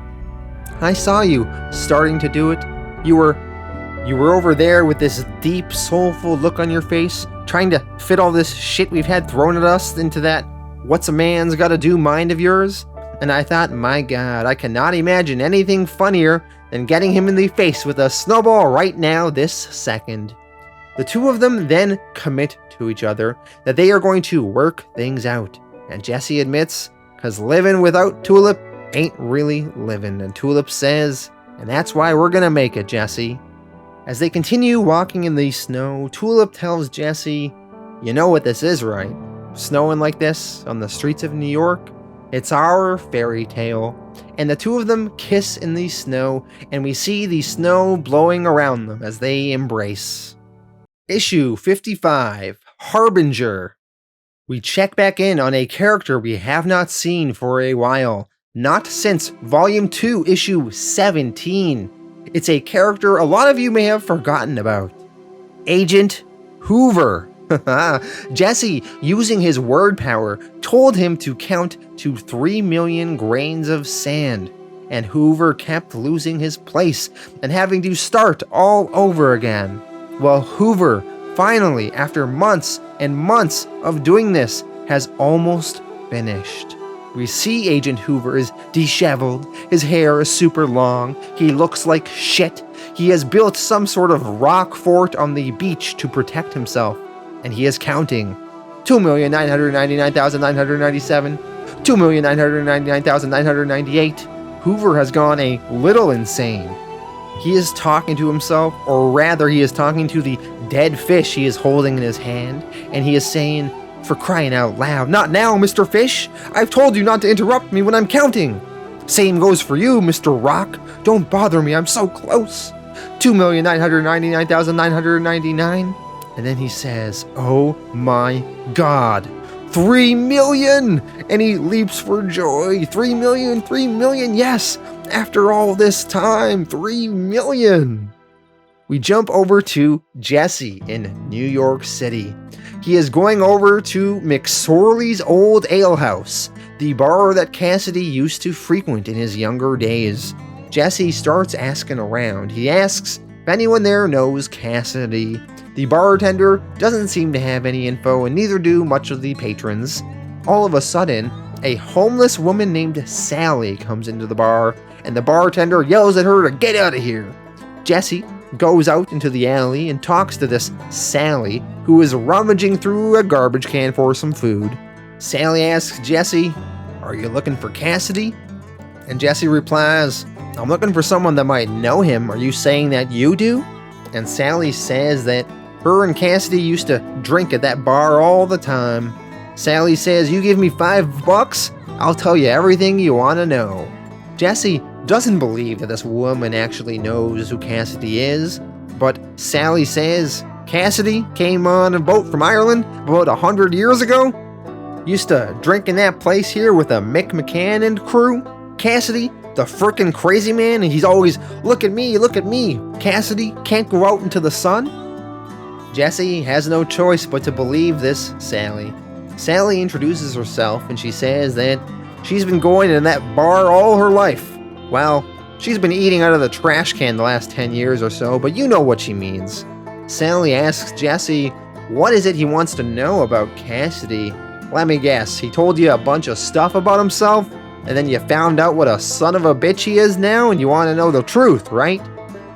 I saw you starting to do it. You were over there with this deep, soulful look on your face, trying to fit all this shit we've had thrown at us into that what's a man's gotta do mind of yours. And I thought, my God, I cannot imagine anything funnier than getting him in the face with a snowball right now, this second." The two of them then commit to each other that they are going to work things out. And Jesse admits, "'Cause living without Tulip ain't really living." And Tulip says, "And that's why we're gonna make it, Jesse." As they continue walking in the snow, Tulip tells Jesse, "You know what this is, right? Snowing like this on the streets of New York? It's our fairy tale." And the two of them kiss in the snow, and we see the snow blowing around them as they embrace. Issue 55, Harbinger. We check back in on a character we have not seen for a while. Not since Volume 2, Issue 17. It's a character a lot of you may have forgotten about. Agent Hoover. Jesse, using his word power, told him to count to 3 million grains of sand, and Hoover kept losing his place and having to start all over again. Well, Hoover, finally, after months and months of doing this, has almost finished. We see Agent Hoover is disheveled, his hair is super long, he looks like shit, he has built some sort of rock fort on the beach to protect himself, and he is counting 2,999,997, 2,999,998. Hoover has gone a little insane. He is talking to himself, or rather he is talking to the dead fish he is holding in his hand, and he is saying, "For crying out loud, not now, Mr. Fish! I've told you not to interrupt me when I'm counting! Same goes for you, Mr. Rock! Don't bother me, I'm so close! 2,999,999. And then he says, "Oh my God! 3 million!" And he leaps for joy. 3 million, 3 million, yes! After all this time, 3 million! We jump over to Jesse in New York City. He is going over to McSorley's old alehouse, the bar that Cassidy used to frequent in his younger days. Jesse starts asking around. He asks if anyone there knows Cassidy. The bartender doesn't seem to have any info, and neither do much of the patrons. All of a sudden, a homeless woman named Sally comes into the bar, and the bartender yells at her to get out of here. Jesse goes out into the alley and talks to this Sally, who is rummaging through a garbage can for some food. Sally asks Jesse, "Are you looking for Cassidy?" And Jesse replies, "I'm looking for someone that might know him. Are you saying that you do?" And Sally says that her and Cassidy used to drink at that bar all the time. Sally says, "You give me $5, I'll tell you everything you want to know." Jesse doesn't believe that this woman actually knows who Cassidy is, but Sally says, "Cassidy came on a boat from Ireland about 100 years ago. Used to drink in that place here with a Mick McCann and crew. Cassidy, the frickin' crazy man, and he's always, 'Look at me, look at me. Cassidy can't go out into the sun.'" Jesse has no choice but to believe this Sally. Sally introduces herself and she says that she's been going to that bar all her life. Well, she's been eating out of the trash can the last 10 years or so, but you know what she means. Sally asks Jesse, what is it he wants to know about Cassidy? Let me guess, he told you a bunch of stuff about himself, and then you found out what a son of a bitch he is now, and you want to know the truth, right?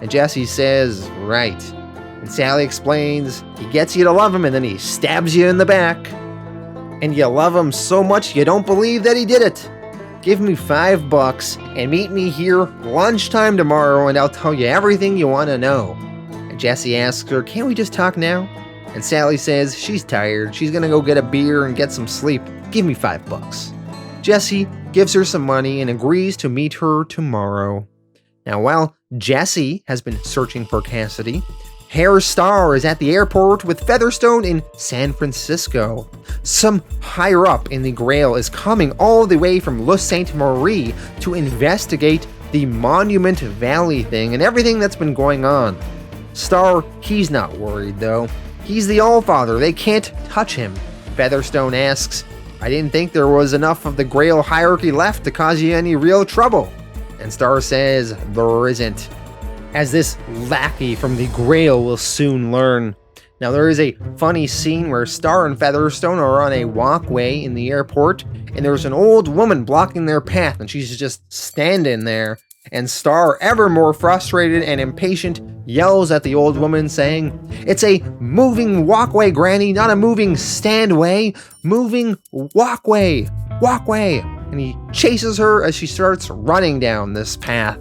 And Jesse says, right. And Sally explains, he gets you to love him, and then he stabs you in the back. And you love him so much you don't believe that he did it. Give me $5 and meet me here lunchtime tomorrow, and I'll tell you everything you want to know. And Jesse asks her, can't we just talk now? And Sally says she's tired. She's gonna go get a beer and get some sleep. Give me $5. Jesse gives her some money and agrees to meet her tomorrow. Now, while Jesse has been searching for Cassidy, Herr Starr is at the airport with Featherstone in San Francisco. Some higher up in the Grail is coming all the way from Le Sainte Marie to investigate the Monument Valley thing and everything that's been going on. Starr, he's not worried though. He's the Allfather, they can't touch him. Featherstone asks, I didn't think there was enough of the Grail hierarchy left to cause you any real trouble. And Starr says, there isn't. As this lackey from the Grail will soon learn. Now there is a funny scene where Starr and Featherstone are on a walkway in the airport, and there's an old woman blocking their path, and she's just standing there. And Starr, ever more frustrated and impatient, yells at the old woman saying, it's a moving walkway, Granny, not a moving standway. Moving walkway, walkway. And he chases her as she starts running down this path.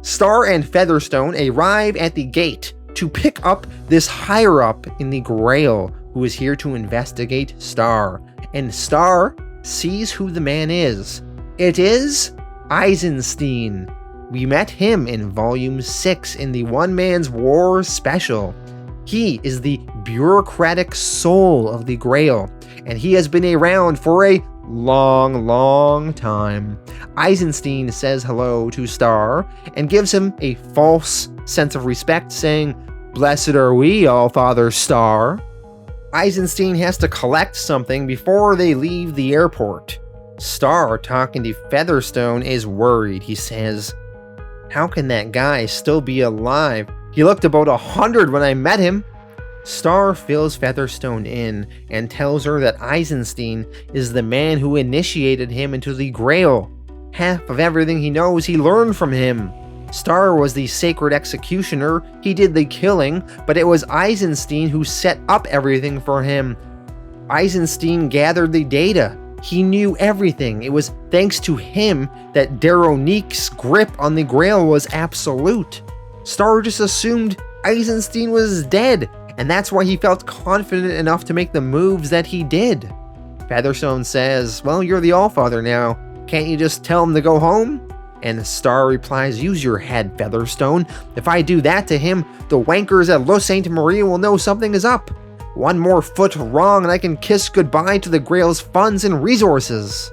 Starr and Featherstone arrive at the gate to pick up this higher-up in the Grail who is here to investigate Starr. And Starr sees who the man is. It is Eisenstein. We met him in Volume 6 in the One Man's War special. He is the bureaucratic soul of the Grail, and he has been around for a long time. Eisenstein says hello to Star and gives him a false sense of respect, saying, "Blessed are we, All-Father Star." Eisenstein has to collect something before they leave the airport. Star, talking to Featherstone, is worried. He says, "How can that guy still be alive? He looked about 100 when I met him." Star fills Featherstone in and tells her that Eisenstein is the man who initiated him into the Grail. Half of everything he knows he learned from him. Star was the sacred executioner, he did the killing, but it was Eisenstein who set up everything for him. Eisenstein gathered the data. He knew everything. It was thanks to him that Daronique's grip on the Grail was absolute. Star just assumed Eisenstein was dead, and that's why he felt confident enough to make the moves that he did. Featherstone says, "Well, you're the Allfather now. Can't you just tell him to go home?" And Star replies, "Use your head, Featherstone. If I do that to him, the wankers at Los Santa Maria will know something is up. One more foot wrong and I can kiss goodbye to the Grail's funds and resources."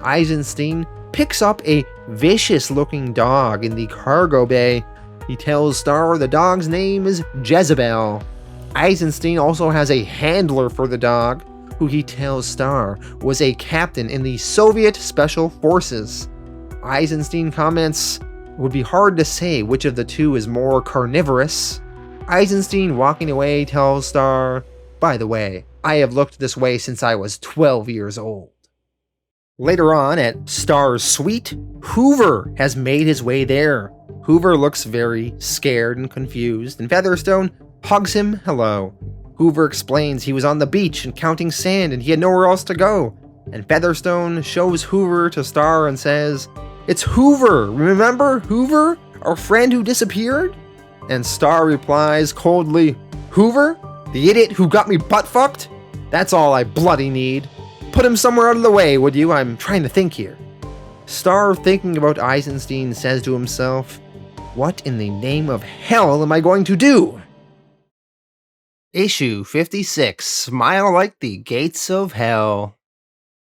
Eisenstein picks up a vicious-looking dog in the cargo bay. He tells Star the dog's name is Jezebel. Eisenstein also has a handler for the dog, who he tells Star was a captain in the Soviet Special Forces. Eisenstein comments, "It would be hard to say which of the two is more carnivorous." Eisenstein, walking away, tells Star, "By the way, I have looked this way since I was 12 years old." Later on, at Star's suite, Hoover has made his way there. Hoover looks very scared and confused, and Featherstone hugs him hello. Hoover explains he was on the beach and counting sand and he had nowhere else to go. And Featherstone shows Hoover to Star and says, "It's Hoover! Remember Hoover? Our friend who disappeared?" And Star replies coldly, "Hoover? The idiot who got me butt-fucked? That's all I bloody need. Put him somewhere out of the way, would you? I'm trying to think here." Star, thinking about Eisenstein, says to himself, "What in the name of hell am I going to do?" Issue 56, Smile Like the Gates of Hell.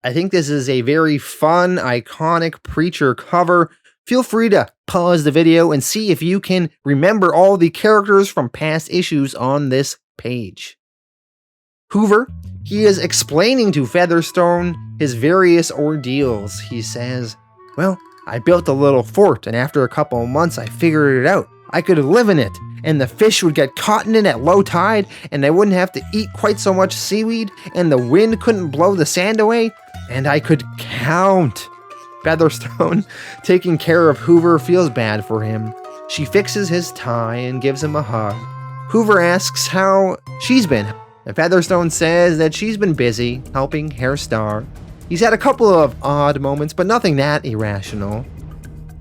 I think this is a very fun, iconic Preacher cover. Feel free to pause the video and see if you can remember all the characters from past issues on this page. Hoover, he is explaining to Featherstone his various ordeals. He says, "Well, I built a little fort, and after a couple of months I figured it out. I could live in it, and the fish would get caught in it at low tide, and I wouldn't have to eat quite so much seaweed, and the wind couldn't blow the sand away, and I could count." Featherstone, taking care of Hoover, feels bad for him. She fixes his tie and gives him a hug. Hoover asks how she's been, and Featherstone says that she's been busy helping Herr Star. He's had a couple of odd moments, but nothing that irrational.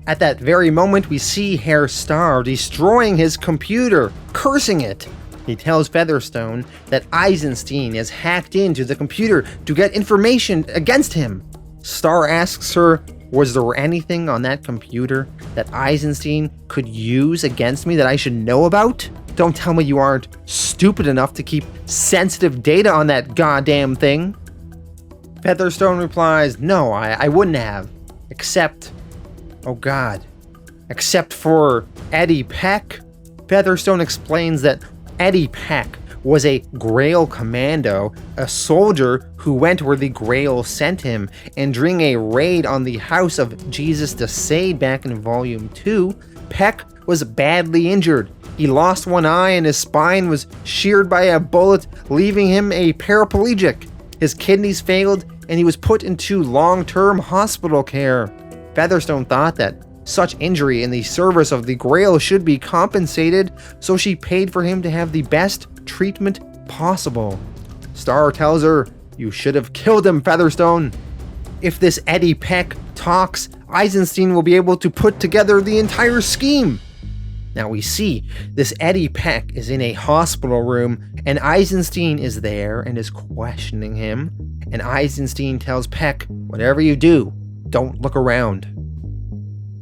At that very moment, we see Herr Star destroying his computer, cursing it. He tells Featherstone that Eisenstein has hacked into the computer to get information against him. Star asks her, "Was there anything on that computer that Eisenstein could use against me that I should know about? Don't tell me you aren't stupid enough to keep sensitive data on that goddamn thing." Featherstone replies, "No, I wouldn't have. Except... oh god. Except for Eddie Peck." Featherstone explains that Eddie Peck was a Grail commando, a soldier who went where the Grail sent him, and during a raid on the house of Jesus de Sade back in Volume 2, Peck was badly injured. He lost one eye and his spine was sheared by a bullet, leaving him a paraplegic. His kidneys failed and he was put into long-term hospital care. Featherstone thought that such injury in the service of the Grail should be compensated, so she paid for him to have the best treatment possible. Star tells her, "You should have killed him, Featherstone." If this Eddie Peck talks, Eisenstein will be able to put together the entire scheme. Now we see this Eddie Peck is in a hospital room, and Eisenstein is there and is questioning him. And Eisenstein tells Peck, "Whatever you do, don't look around."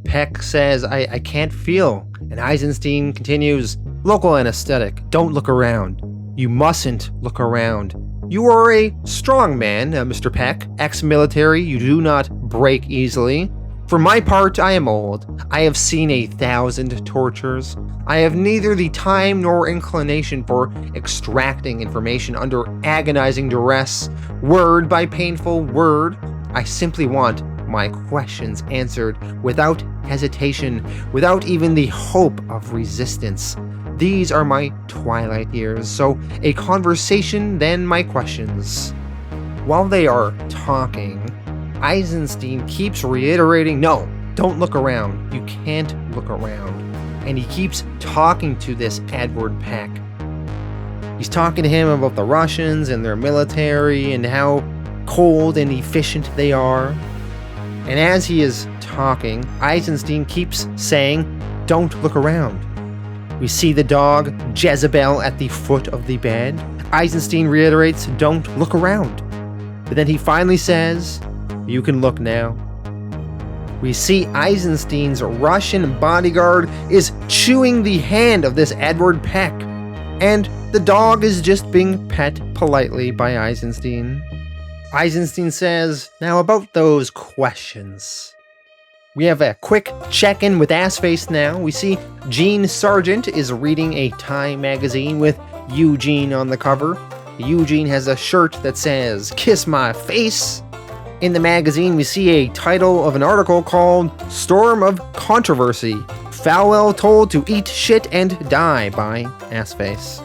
Peck says, I can't feel. And Eisenstein continues, "Local anesthetic, don't look around. You mustn't look around. You are a strong man, Mr. Peck, ex-military, you do not break easily. For my part, I am old. I have seen 1,000 tortures. I have neither the time nor inclination for extracting information under agonizing duress, word by painful word. I simply want my questions answered without hesitation, without even the hope of resistance. These are my twilight years, so a conversation, then my questions. While they are talking, Eisenstein keeps reiterating, no, don't look around. You can't look around. And he keeps talking to this Edward Peck. He's talking to him about the Russians and their military and how cold and efficient they are. And as he is talking, Eisenstein keeps saying, don't look around. We see the dog Jezebel at the foot of the bed. Eisenstein reiterates, don't look around. But then he finally says, you can look now. We see Eisenstein's Russian bodyguard is chewing the hand of this Edward Peck, and the dog is just being pet politely by Eisenstein. Eisenstein says, now about those questions. We have a quick check-in with Assface now. We see Gene Sargent is reading a Time magazine with Eugene on the cover. Eugene has a shirt that says, kiss my face. In the magazine, we see a title of an article called Storm of Controversy, Falwell Told to Eat Shit and Die by Assface.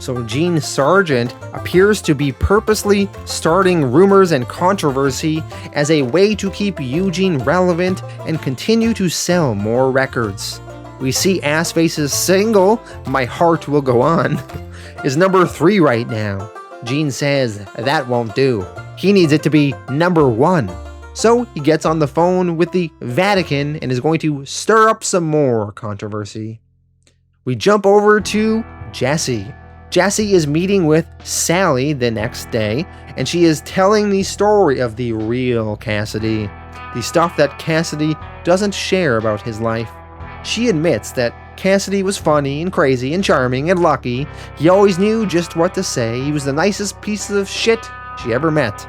So Gene Sargent appears to be purposely starting rumors and controversy as a way to keep Eugene relevant and continue to sell more records. We see Assface's single, My Heart Will Go On, is number 3 right now. Gene says that won't do. He needs it to be number 1. So he gets on the phone with the Vatican and is going to stir up some more controversy. We jump over to Jesse. Jesse is meeting with Sally the next day, and she is telling the story of the real Cassidy, the stuff that Cassidy doesn't share about his life. She admits that Cassidy was funny and crazy and charming and lucky. He always knew just what to say. He was the nicest piece of shit she ever met.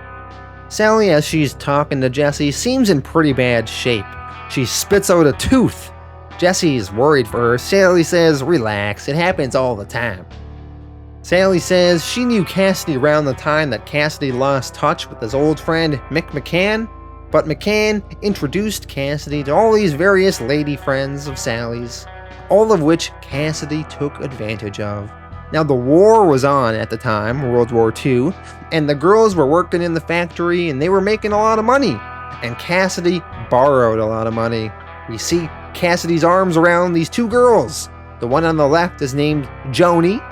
Sally, as she's talking to Jesse, seems in pretty bad shape. She spits out a tooth. Jesse's worried for her. Sally says, relax, it happens all the time. Sally says she knew Cassidy around the time that Cassidy lost touch with his old friend Mick McCann, but McCann introduced Cassidy to all these various lady friends of Sally's, all of which Cassidy took advantage of. Now, the war was on at the time, World War II, and the girls were working in the factory and they were making a lot of money, and Cassidy borrowed a lot of money. We see Cassidy's arms around these 2 girls. The one on the left is named Joni,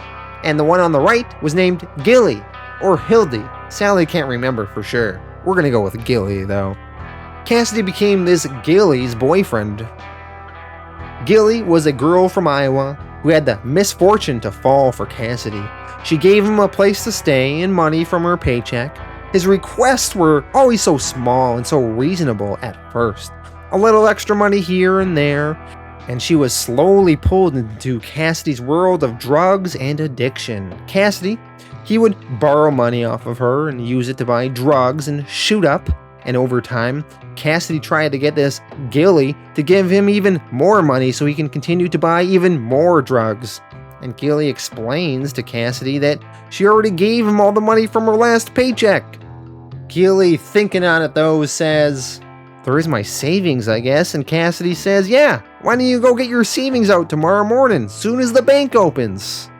and the one on the right was named Gilly, or Hildy. Sally can't remember for sure. We're gonna go with Gilly, though. Cassidy became this Gilly's boyfriend. Gilly was a girl from Iowa who had the misfortune to fall for Cassidy. She gave him a place to stay and money from her paycheck. His requests were always so small and so reasonable at first. A little extra money here and there, and she was slowly pulled into Cassidy's world of drugs and addiction. Cassidy, he would borrow money off of her and use it to buy drugs and shoot up, and over time, Cassidy tried to get this Gilly to give him even more money so he can continue to buy even more drugs. And Gilly explains to Cassidy that she already gave him all the money from her last paycheck. Gilly, thinking on it though, says, there is my savings, I guess. And Cassidy says, yeah, why don't you go get your savings out tomorrow morning, soon as the bank opens?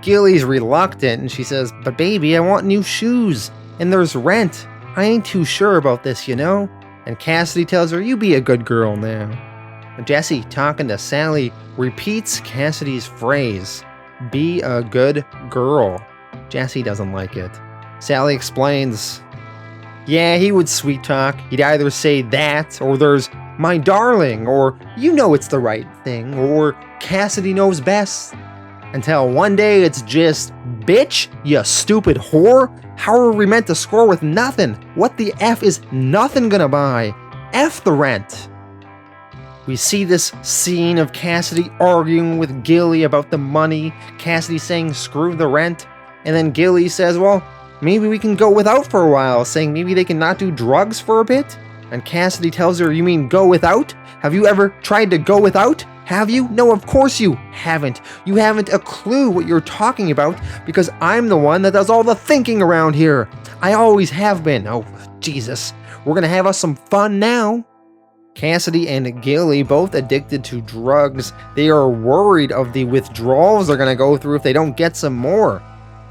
Gilly's reluctant and she says, but baby, I want new shoes, and there's rent. I ain't too sure about this, you know? And Cassidy tells her, you be a good girl now. And Jesse, talking to Sally, repeats Cassidy's phrase, be a good girl. Jesse doesn't like it. Sally explains, yeah, he would sweet talk. He'd either say that, or there's my darling, or you know it's the right thing, or Cassidy knows best. Until one day it's just, bitch, you stupid whore. How are we meant to score with nothing? What the F is nothing gonna buy? F the rent. We see this scene of Cassidy arguing with Gilly about the money, Cassidy saying screw the rent, and then Gilly says, well, maybe we can go without for a while, saying maybe they can not do drugs for a bit. And Cassidy tells her, you mean go without? Have you ever tried to go without? Have you? No, of course you haven't. You haven't a clue what you're talking about because I'm the one that does all the thinking around here. I always have been. Oh, Jesus. We're gonna have us some fun now. Cassidy and Gilly, both addicted to drugs, they are worried of the withdrawals they're gonna go through if they don't get some more.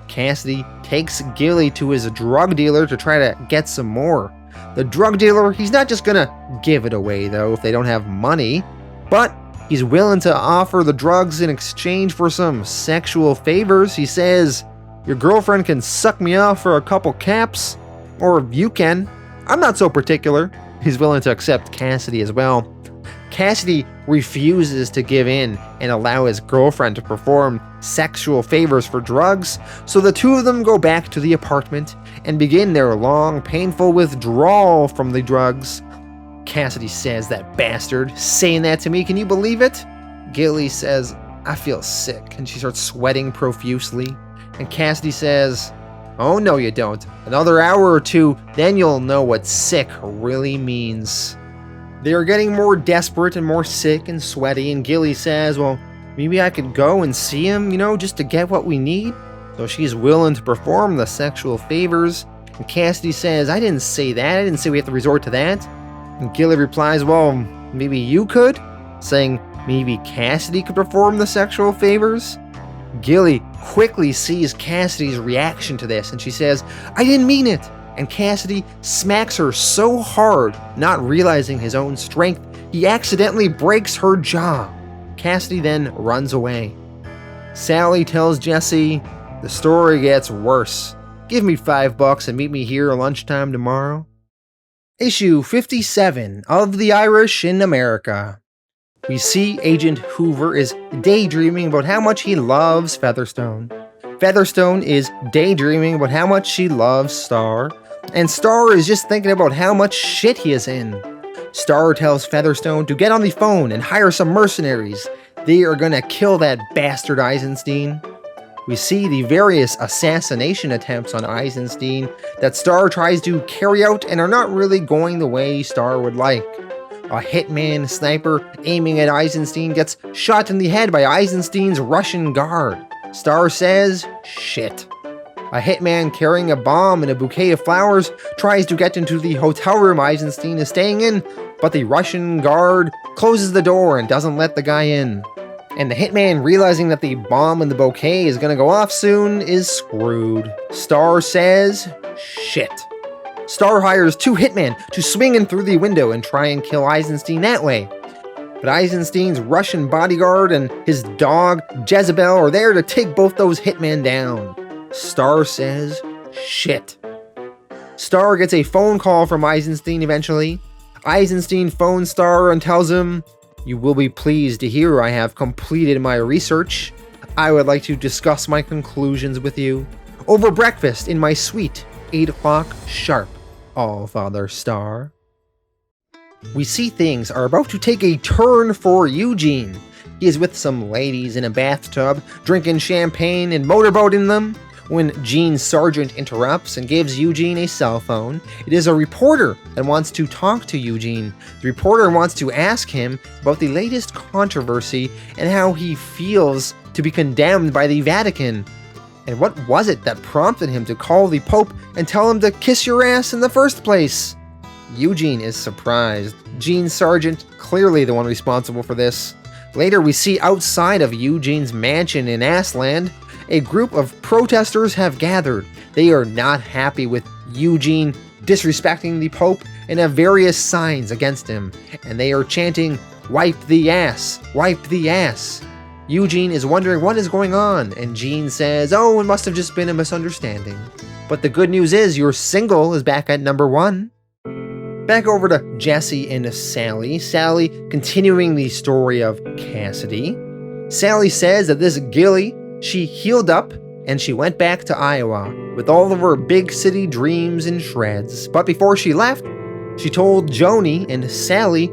Cassidy takes Gilly to his drug dealer to try to get some more. The drug dealer, he's not just gonna give it away though if they don't have money, but he's willing to offer the drugs in exchange for some sexual favors. He says, your girlfriend can suck me off for a couple caps, or you can. I'm not so particular. He's willing to accept Cassidy as well. Cassidy refuses to give in and allow his girlfriend to perform sexual favors for drugs, so the two of them go back to the apartment and begin their long, painful withdrawal from the drugs. Cassidy says, that bastard, saying that to me, can you believe it? Gilly says, I feel sick, and she starts sweating profusely. And Cassidy says, oh no you don't. Another hour or two, then you'll know what sick really means. They are getting more desperate and more sick and sweaty, and Gilly says, well, maybe I could go and see him, just to get what we need. So she's willing to perform the sexual favors. And Cassidy says, I didn't say that. I didn't say we have to resort to that. And Gilly replies, well, maybe you could? Saying maybe Cassidy could perform the sexual favors? Gilly quickly sees Cassidy's reaction to this, and she says, I didn't mean it. And Cassidy smacks her so hard, not realizing his own strength, he accidentally breaks her jaw. Cassidy then runs away. Sally tells Jesse, the story gets worse. Give me $5 and meet me here at lunchtime tomorrow. Issue 57 of The Irish in America. We see Agent Hoover is daydreaming about how much he loves Featherstone. Featherstone is daydreaming about how much she loves Star. And Star is just thinking about how much shit he is in. Star tells Featherstone to get on the phone and hire some mercenaries. They are gonna kill that bastard Eisenstein. We see the various assassination attempts on Eisenstein that Star tries to carry out and are not really going the way Star would like. A hitman sniper aiming at Eisenstein gets shot in the head by Eisenstein's Russian guard. Star says, shit. A hitman carrying a bomb and a bouquet of flowers tries to get into the hotel room Eisenstein is staying in, but the Russian guard closes the door and doesn't let the guy in. And the hitman, realizing that the bomb and the bouquet is gonna go off soon, is screwed. Star says, shit. Star hires two hitmen to swing in through the window and try and kill Eisenstein that way. But Eisenstein's Russian bodyguard and his dog, Jezebel, are there to take both those hitmen down. Star says, shit. Star gets a phone call from Eisenstein eventually. Eisenstein phones Star and tells him, you will be pleased to hear I have completed my research. I would like to discuss my conclusions with you over breakfast in my suite, 8 o'clock sharp. All Father Star. We see things are about to take a turn for Eugene. He is with some ladies in a bathtub, drinking champagne and motorboating them, when Gene Sargent interrupts and gives Eugene a cell phone. It is a reporter that wants to talk to Eugene. The reporter wants to ask him about the latest controversy and how he feels to be condemned by the Vatican. And what was it that prompted him to call the Pope and tell him to kiss your ass in the first place? Eugene is surprised. Gene Sargent, clearly the one responsible for this. Later we see outside of Eugene's mansion in Assland, a group of protesters have gathered. They are not happy with Eugene disrespecting the Pope and have various signs against him. And they are chanting, wipe the ass, wipe the ass. Eugene is wondering what is going on, and Gene says, oh, it must have just been a misunderstanding. But the good news is your single is back at number 1. Back over to Jesse and Sally. Sally continuing the story of Cassidy. Sally says that this Gilly, she healed up and she went back to Iowa with all of her big city dreams in shreds. But before she left, she told Joni and Sally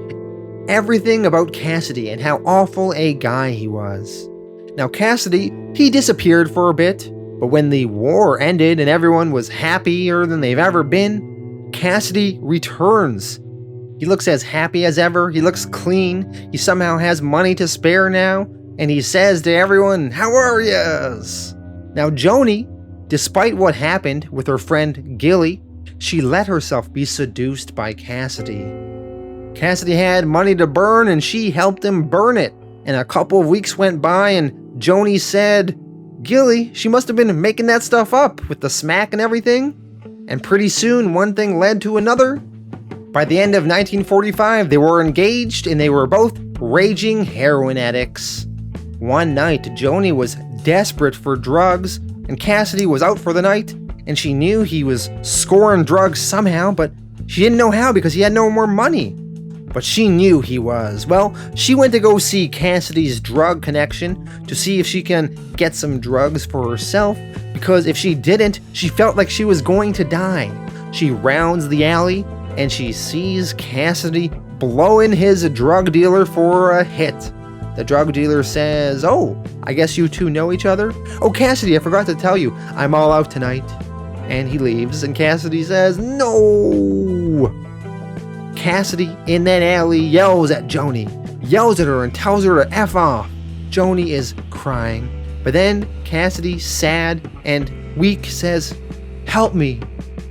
everything about Cassidy and how awful a guy he was. Now Cassidy, he disappeared for a bit, But when the war ended and everyone was happier than they've ever been, Cassidy returns. He looks as happy as ever, he looks clean, he somehow has money to spare now, and he says to everyone, "How are yas?" Now Joni, despite what happened with her friend Gilly, she let herself be seduced by Cassidy. Cassidy had money to burn and she helped him burn it. And a couple of weeks went by and Joni said, "Gilly, she must have been making that stuff up with the smack and everything." And pretty soon one thing led to another. By the end of 1945, they were engaged and they were both raging heroin addicts. One night, Joni was desperate for drugs and Cassidy was out for the night, and she knew he was scoring drugs somehow, but she didn't know how because he had no more money. But she knew he was. Well, she went to go see Cassidy's drug connection to see if she can get some drugs for herself, because if she didn't, she felt like she was going to die. She rounds the alley and she sees Cassidy blowing his drug dealer for a hit. The drug dealer says, "Oh, I guess you two know each other? Oh, Cassidy, I forgot to tell you, I'm all out tonight." And he leaves, and Cassidy says, "No!" Cassidy, in that alley, yells at Joni, yells at her and tells her to F off. Joni is crying, but then Cassidy, sad and weak, says, "Help me,"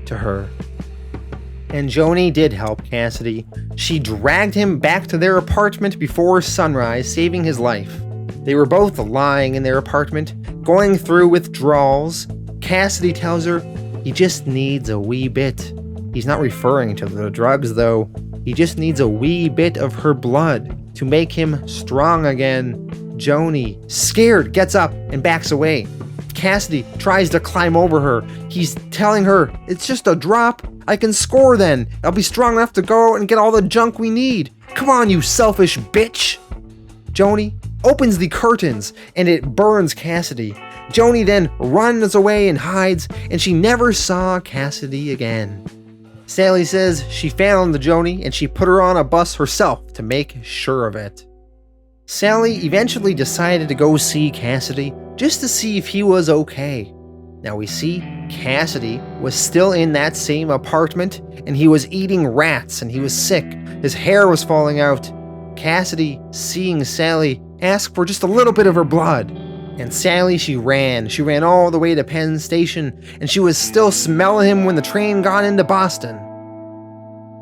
to her. And Joni did help Cassidy. She dragged him back to their apartment before sunrise, saving his life. They were both lying in their apartment, going through withdrawals. Cassidy tells her he just needs a wee bit. He's not referring to the drugs, though. He just needs a wee bit of her blood to make him strong again. Joni, scared, gets up and backs away. Cassidy tries to climb over her. He's telling her, "It's just a drop. I can score then. I'll be strong enough to go out and get all the junk we need. Come on, you selfish bitch." Joni opens the curtains and it burns Cassidy. Joni then runs away and hides, and she never saw Cassidy again. Sally says she found the Joni and she put her on a bus herself to make sure of it. Sally eventually decided to go see Cassidy just to see if he was okay. Now we see Cassidy was still in that same apartment and he was eating rats and he was sick. His hair was falling out. Cassidy, seeing Sally, asked for just a little bit of her blood. And Sally, she ran all the way to Penn Station, and she was still smelling him when the train got into Boston.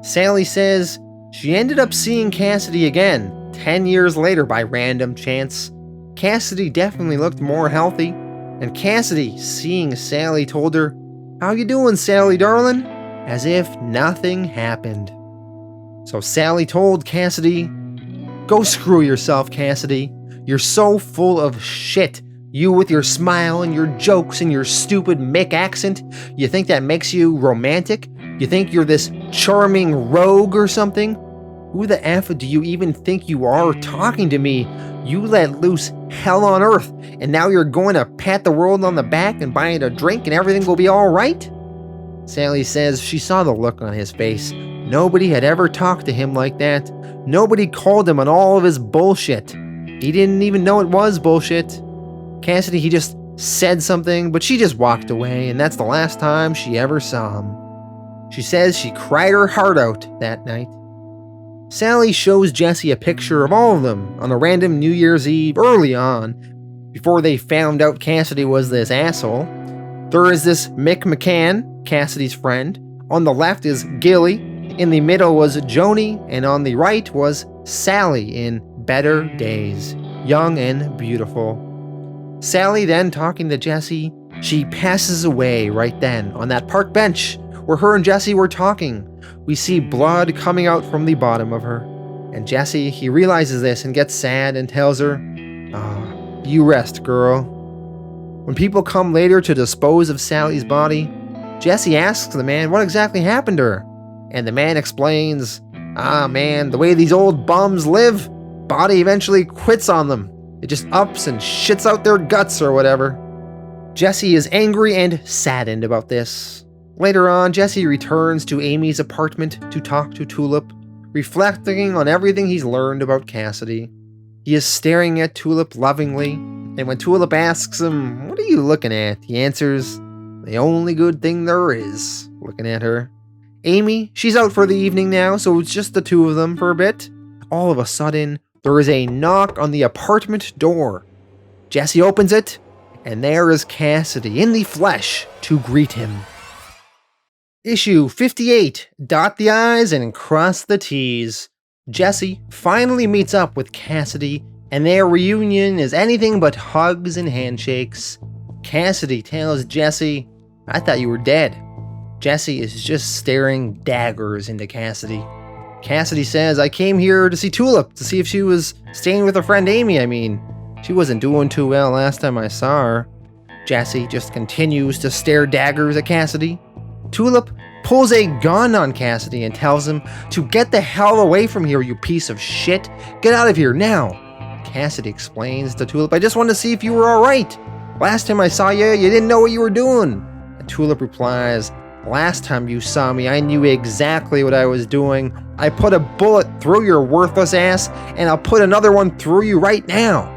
Sally says she ended up seeing Cassidy again 10 years later by random chance. Cassidy definitely looked more healthy, and Cassidy, seeing Sally, told her, "How you doing, Sally, darling?" As if nothing happened. So Sally told Cassidy, "Go screw yourself, Cassidy. You're so full of shit. You with your smile and your jokes and your stupid Mick accent. You think that makes you romantic? You think you're this charming rogue or something? Who the F do you even think you are talking to me? You let loose hell on earth, and now you're going to pat the world on the back and buy it a drink and everything will be alright?" Sally says she saw the look on his face. Nobody had ever talked to him like that. Nobody called him on all of his bullshit. He didn't even know it was bullshit. Cassidy, he just said something, but she just walked away, and that's the last time she ever saw him. She says she cried her heart out that night. Sally shows Jesse a picture of all of them on a random New Year's Eve early on, before they found out Cassidy was this asshole. There is this Mick McCann, Cassidy's friend. On the left is Gilly, in the middle was Joni, and on the right was Sally in better days, young and beautiful. Sally then talking to Jesse, she passes away right then on that park bench where her and Jesse were talking. We see blood coming out from the bottom of her. And Jesse, he realizes this and gets sad and tells her, "You rest, girl." When people come later to dispose of Sally's body, Jesse asks the man what exactly happened to her. And the man explains, man, the way these old bums live, body eventually quits on them. It just ups and shits out their guts or whatever. Jesse is angry and saddened about this. Later on, Jesse returns to Amy's apartment to talk to Tulip, reflecting on everything he's learned about Cassidy. He is staring at Tulip lovingly, And when Tulip asks him, "What are you looking at?" he answers, "The only good thing there is," looking at her. Amy, she's out for the evening now, so it's just the two of them for a bit. All of a sudden, there is a knock on the apartment door. Jesse opens it, and there is Cassidy in the flesh to greet him. Issue 58, dot the I's and cross the T's. Jesse finally meets up with Cassidy, and their reunion is anything but hugs and handshakes. Cassidy tells Jesse, "I thought you were dead." Jesse is just staring daggers into Cassidy. Cassidy says, "I came here to see Tulip, to see if she was staying with her friend Amy. I mean, she wasn't doing too well last time I saw her." Jesse just continues to stare daggers at Cassidy. Tulip pulls a gun on Cassidy and tells him to get the hell away from here, you piece of shit. Get out of here now. Cassidy explains to Tulip, "I just wanted to see if you were alright. Last time I saw you, you didn't know what you were doing." And Tulip replies, "Last time you saw me, I knew exactly what I was doing. I put a bullet through your worthless ass, and I'll put another one through you right now."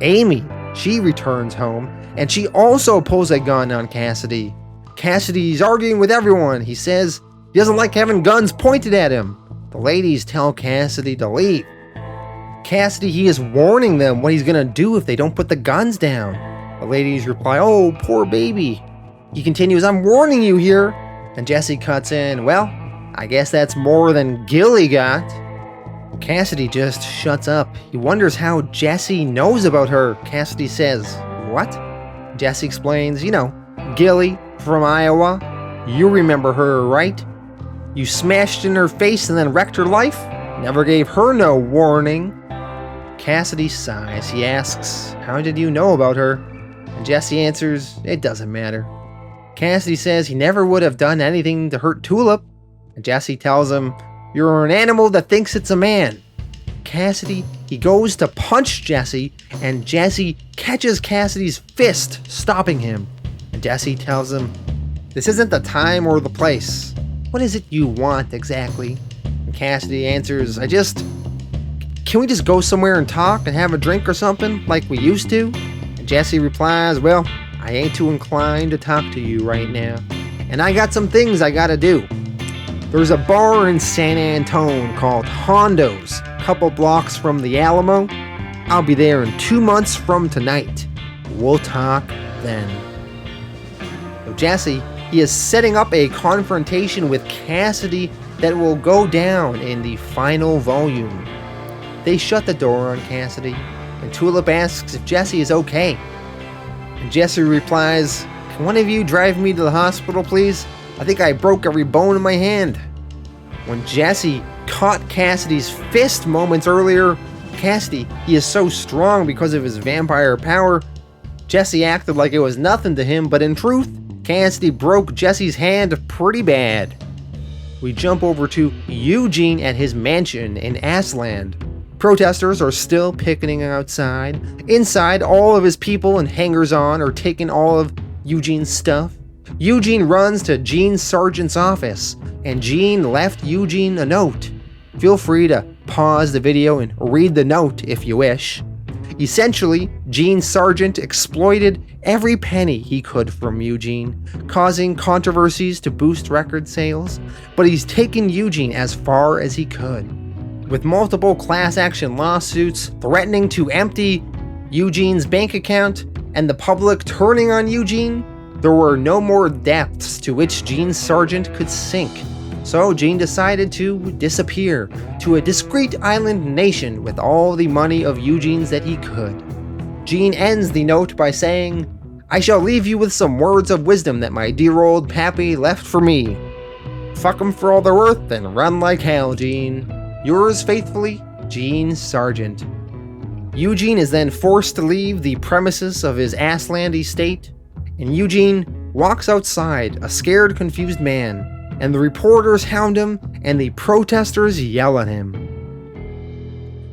Amy, she returns home, and she also pulls a gun on Cassidy. Cassidy's arguing with everyone. He says he doesn't like having guns pointed at him. The ladies tell Cassidy to leave. Cassidy, he is warning them what he's gonna do if they don't put the guns down. The ladies reply, "Oh, poor baby." He continues, "I'm warning you here." And Jesse cuts in, "Well, I guess that's more than Gilly got." Cassidy just shuts up. He wonders how Jesse knows about her. Cassidy says, "What?" Jesse explains, Gilly from Iowa. You remember her, right? You smashed in her face and then wrecked her life? Never gave her no warning. Cassidy sighs. He asks, "How did you know about her?" And Jesse answers, "It doesn't matter." Cassidy says he never would have done anything to hurt Tulip. And Jesse tells him, "You're an animal that thinks it's a man." Cassidy, he goes to punch Jesse, and Jesse catches Cassidy's fist, stopping him. And Jesse tells him, "This isn't the time or the place. What is it you want exactly?" And Cassidy answers, Can we just go somewhere and talk and have a drink or something like we used to?" And Jesse replies, "Well, I ain't too inclined to talk to you right now. And I got some things I gotta do. There's a bar in San Antone called Hondo's, a couple blocks from the Alamo. I'll be there in 2 months from tonight. We'll talk then." So Jesse, he is setting up a confrontation with Cassidy that will go down in the final volume. They shut the door on Cassidy, and Tulip asks if Jesse is okay. And Jesse replies, "Can one of you drive me to the hospital, please? I think I broke every bone in my hand." When Jesse caught Cassidy's fist moments earlier, Cassidy, he is so strong because of his vampire power. Jesse acted like it was nothing to him, but in truth, Cassidy broke Jesse's hand pretty bad. We jump over to Eugene at his mansion in Ashland. Protesters are still picketing outside. Inside, all of his people and hangers-on are taking all of Eugene's stuff. Eugene runs to Gene Sargent's office, and Gene left Eugene a note. Feel free to pause the video and read the note if you wish. Essentially, Gene Sargent exploited every penny he could from Eugene, causing controversies to boost record sales, but he's taken Eugene as far as he could. With multiple class action lawsuits threatening to empty Eugene's bank account and the public turning on Eugene, there were no more depths to which Gene Sargent could sink. So Gene decided to disappear to a discreet island nation with all the money of Eugene's that he could. Gene ends the note by saying, "I shall leave you with some words of wisdom that my dear old pappy left for me. Fuck 'em for all they're worth and run like hell, Gene. Yours faithfully, Gene Sargent." Eugene is then forced to leave the premises of his Ashland estate, and Eugene walks outside, a scared, confused man, and the reporters hound him, and the protesters yell at him.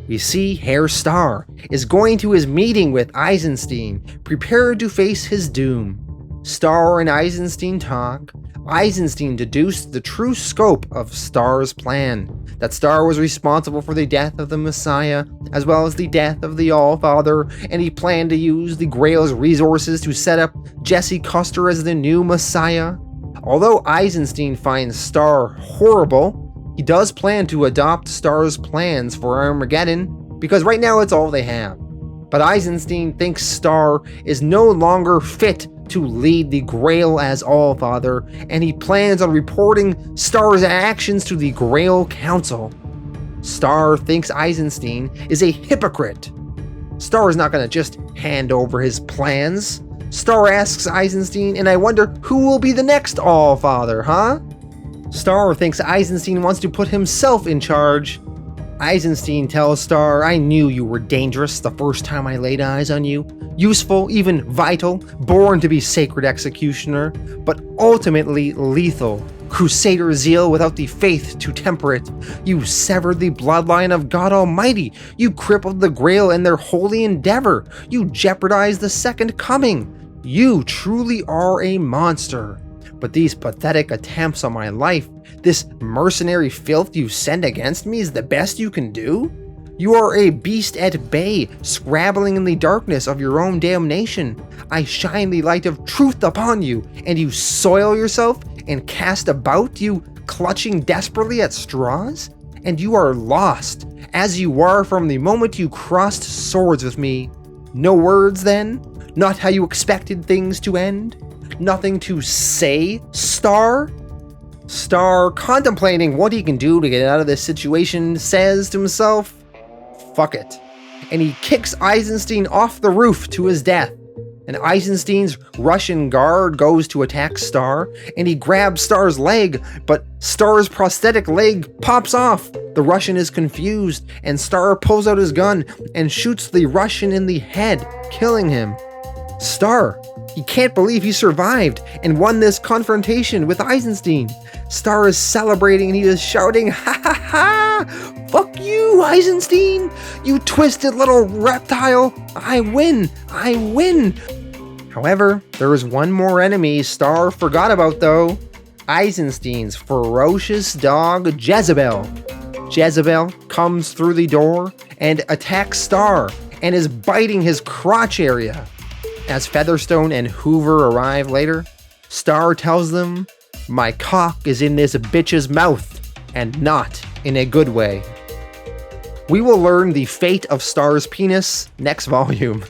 We see Herr Starr is going to his meeting with Eisenstein, prepared to face his doom. Starr and Eisenstein talk. Eisenstein deduced the true scope of Star's plan, that Star was responsible for the death of the Messiah, as well as the death of the All-Father, and he planned to use the Grail's resources to set up Jesse Custer as the new Messiah. Although Eisenstein finds Star horrible, he does plan to adopt Star's plans for Armageddon, because right now it's all they have. But Eisenstein thinks Star is no longer fit to lead the Grail as All-Father, and he plans on reporting Star's actions to the Grail Council. Star thinks Eisenstein is a hypocrite. Star is not going to just hand over his plans. Star asks Eisenstein, and I wonder who will be the next All-Father, huh? Star thinks Eisenstein wants to put himself in charge. Eisenstein tells Star, I knew you were dangerous the first time I laid eyes on you. Useful, even vital, born to be sacred executioner, but ultimately lethal. Crusader zeal without the faith to temper it. You severed the bloodline of God Almighty. You crippled the Grail and their holy endeavor. You jeopardized the second coming. You truly are a monster. But these pathetic attempts on my life, this mercenary filth you send against me is the best you can do? You are a beast at bay, scrabbling in the darkness of your own damnation. I shine the light of truth upon you, and you soil yourself and cast about you, clutching desperately at straws? And you are lost, as you were from the moment you crossed swords with me. No words then? Not how you expected things to end? Nothing to say, Star? Star, contemplating what he can do to get out of this situation, says to himself, fuck it. And he kicks Eisenstein off the roof to his death. And Eisenstein's Russian guard goes to attack Star, and he grabs Star's leg, but Star's prosthetic leg pops off. The Russian is confused, and Star pulls out his gun and shoots the Russian in the head, killing him. Star, he can't believe he survived and won this confrontation with Eisenstein. Star is celebrating and he is shouting, ha ha ha! Fuck you, Eisenstein! You twisted little reptile! I win! I win! However, there is one more enemy Star forgot about though. Eisenstein's ferocious dog, Jezebel. Jezebel comes through the door and attacks Star and is biting his crotch area. As Featherstone and Hoover arrive later, Star tells them, my cock is in this bitch's mouth, and not in a good way. We will learn the fate of Star's penis next volume.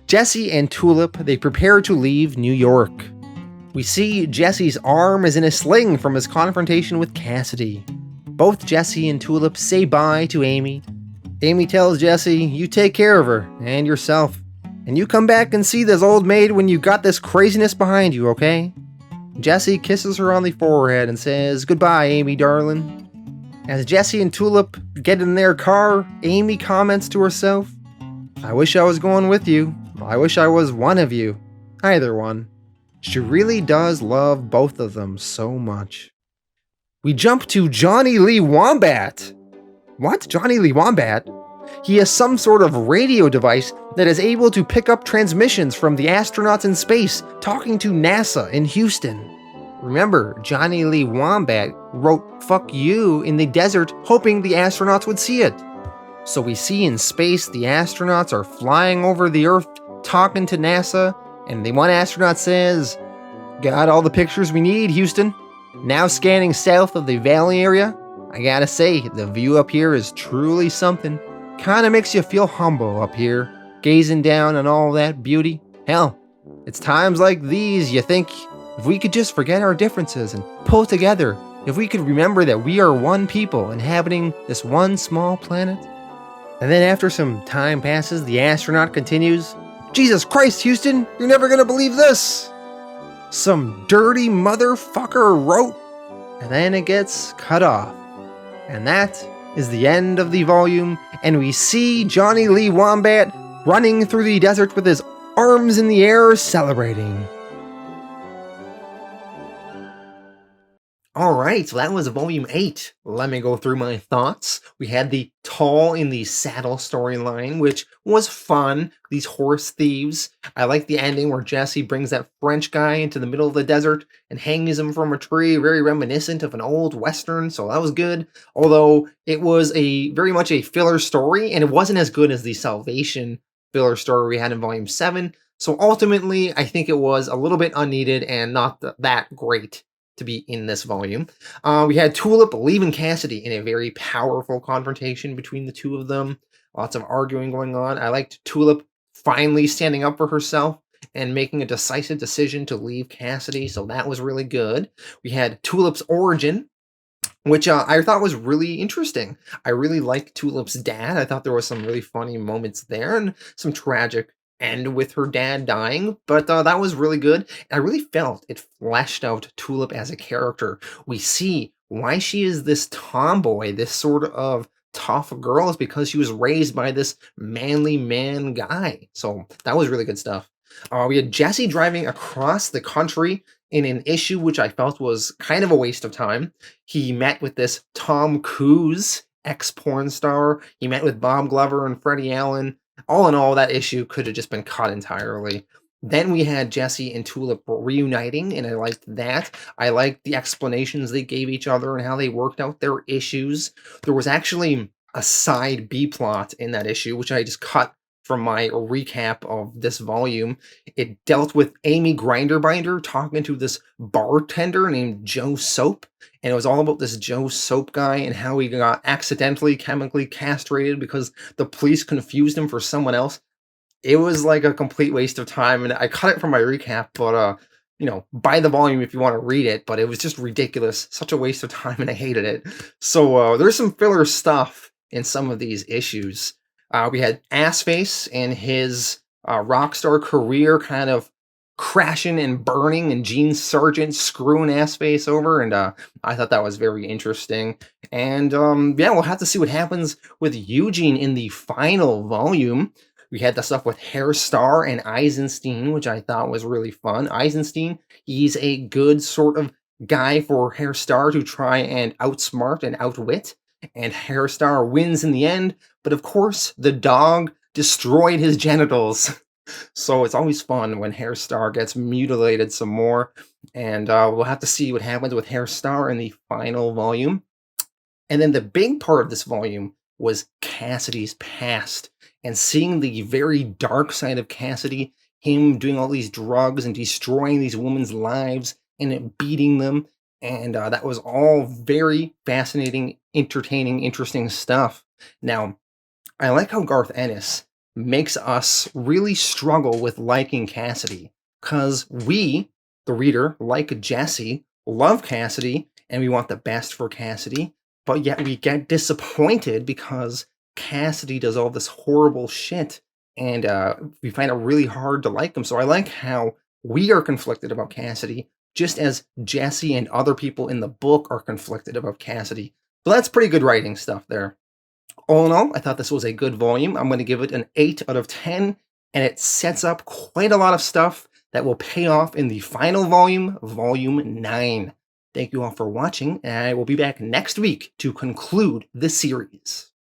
Jesse and Tulip, they prepare to leave New York. We see Jesse's arm is in a sling from his confrontation with Cassidy. Both Jesse and Tulip say bye to Amy. Amy tells Jesse, you take care of her and yourself. And you come back and see this old maid when you got this craziness behind you, okay? Jesse kisses her on the forehead and says, goodbye, Amy, darling. As Jesse and Tulip get in their car, Amy comments to herself, I wish I was going with you. I wish I was one of you. Either one. She really does love both of them so much. We jump to Johnny Lee Wombat. What? Johnny Lee Wombat? He has some sort of radio device that is able to pick up transmissions from the astronauts in space talking to NASA in Houston. Remember, Johnny Lee Wombat wrote fuck you in the desert hoping the astronauts would see it. So we see in space the astronauts are flying over the Earth talking to NASA, and the one astronaut says, got all the pictures we need, Houston. Now scanning south of the valley area. I gotta say, the view up here is truly something. Kinda makes you feel humble up here, gazing down on all that beauty. Hell, it's times like these you think, if we could just forget our differences and pull together, if we could remember that we are one people inhabiting this one small planet. And then after some time passes, the astronaut continues, Jesus Christ, Houston, you're never gonna believe this! Some dirty motherfucker wrote, and then it gets cut off. And that is the end of the volume, and we see Johnny Lee Wombat running through the desert with his arms in the air celebrating. All right, so that was volume 8. Let me go through my thoughts. We had the Tall in the Saddle storyline, which was fun. These horse thieves. I like the ending where Jesse brings that French guy into the middle of the desert and hangs him from a tree, very reminiscent of an old Western, so that was good. Although it was a very much a filler story, and it wasn't as good as the Salvation filler story we had in volume 7. So ultimately, I think it was a little bit unneeded and not that great to be in this volume. We had Tulip leaving Cassidy in a very powerful confrontation between the two of them. Lots of arguing going on. I liked Tulip finally standing up for herself and making a decisive decision to leave Cassidy, so that was really good. We had Tulip's origin, which I thought was really interesting. I really liked Tulip's dad. I thought there was some really funny moments there and some tragic end with her dad dying, but that was really good. I really felt it fleshed out Tulip as a character. We see why she is this tomboy, this sort of tough girl, is because she was raised by this manly man guy. So that was really good stuff. We had Jesse driving across the country in an issue which I felt was kind of a waste of time. He met with this Tom Cruise, ex-porn star. He met with Bob Glover and Freddie Allen. All in all, that issue could have just been cut entirely. Then we had Jesse and Tulip reuniting, and I liked that. I liked the explanations they gave each other and how they worked out their issues. There was actually a side B plot in that issue, which I just cut from my recap of this volume. It dealt with Amy Grinderbinder talking to this bartender named Joe Soap, and it was all about this Joe Soap guy and how he got accidentally chemically castrated because the police confused him for someone else. It was like a complete waste of time, and I cut it from my recap, but buy the volume if you want to read it, but it was just ridiculous. Such a waste of time, and I hated it. So there's some filler stuff in some of these issues. We had Assface and his rock star career kind of crashing and burning, and Gene Sargent screwing Assface over, and I thought that was very interesting. And yeah, we'll have to see what happens with Eugene in the final volume. We had the stuff with Hairstar and Eisenstein, which I thought was really fun. Eisenstein, he's a good sort of guy for Hairstar to try and outsmart and outwit, and Hairstar wins in the end, but of course, the dog destroyed his genitals. So it's always fun when Hairstar gets mutilated some more, and we'll have to see what happens with Hairstar in the final volume. And then the big part of this volume was Cassidy's past, and seeing the very dark side of Cassidy, him doing all these drugs and destroying these women's lives and beating them. And that was all very fascinating, entertaining, interesting stuff. Now, I like how Garth Ennis makes us really struggle with liking Cassidy, because we, the reader, like Jesse, love Cassidy, and we want the best for Cassidy, but yet we get disappointed because Cassidy does all this horrible shit, and we find it really hard to like him. So I like how we are conflicted about Cassidy, just as Jesse and other people in the book are conflicted about Cassidy. So that's pretty good writing stuff there. All in all, I thought this was a good volume. I'm going to give it an 8 out of 10, and it sets up quite a lot of stuff that will pay off in the final volume, Volume 9. Thank you all for watching, and I will be back next week to conclude this series.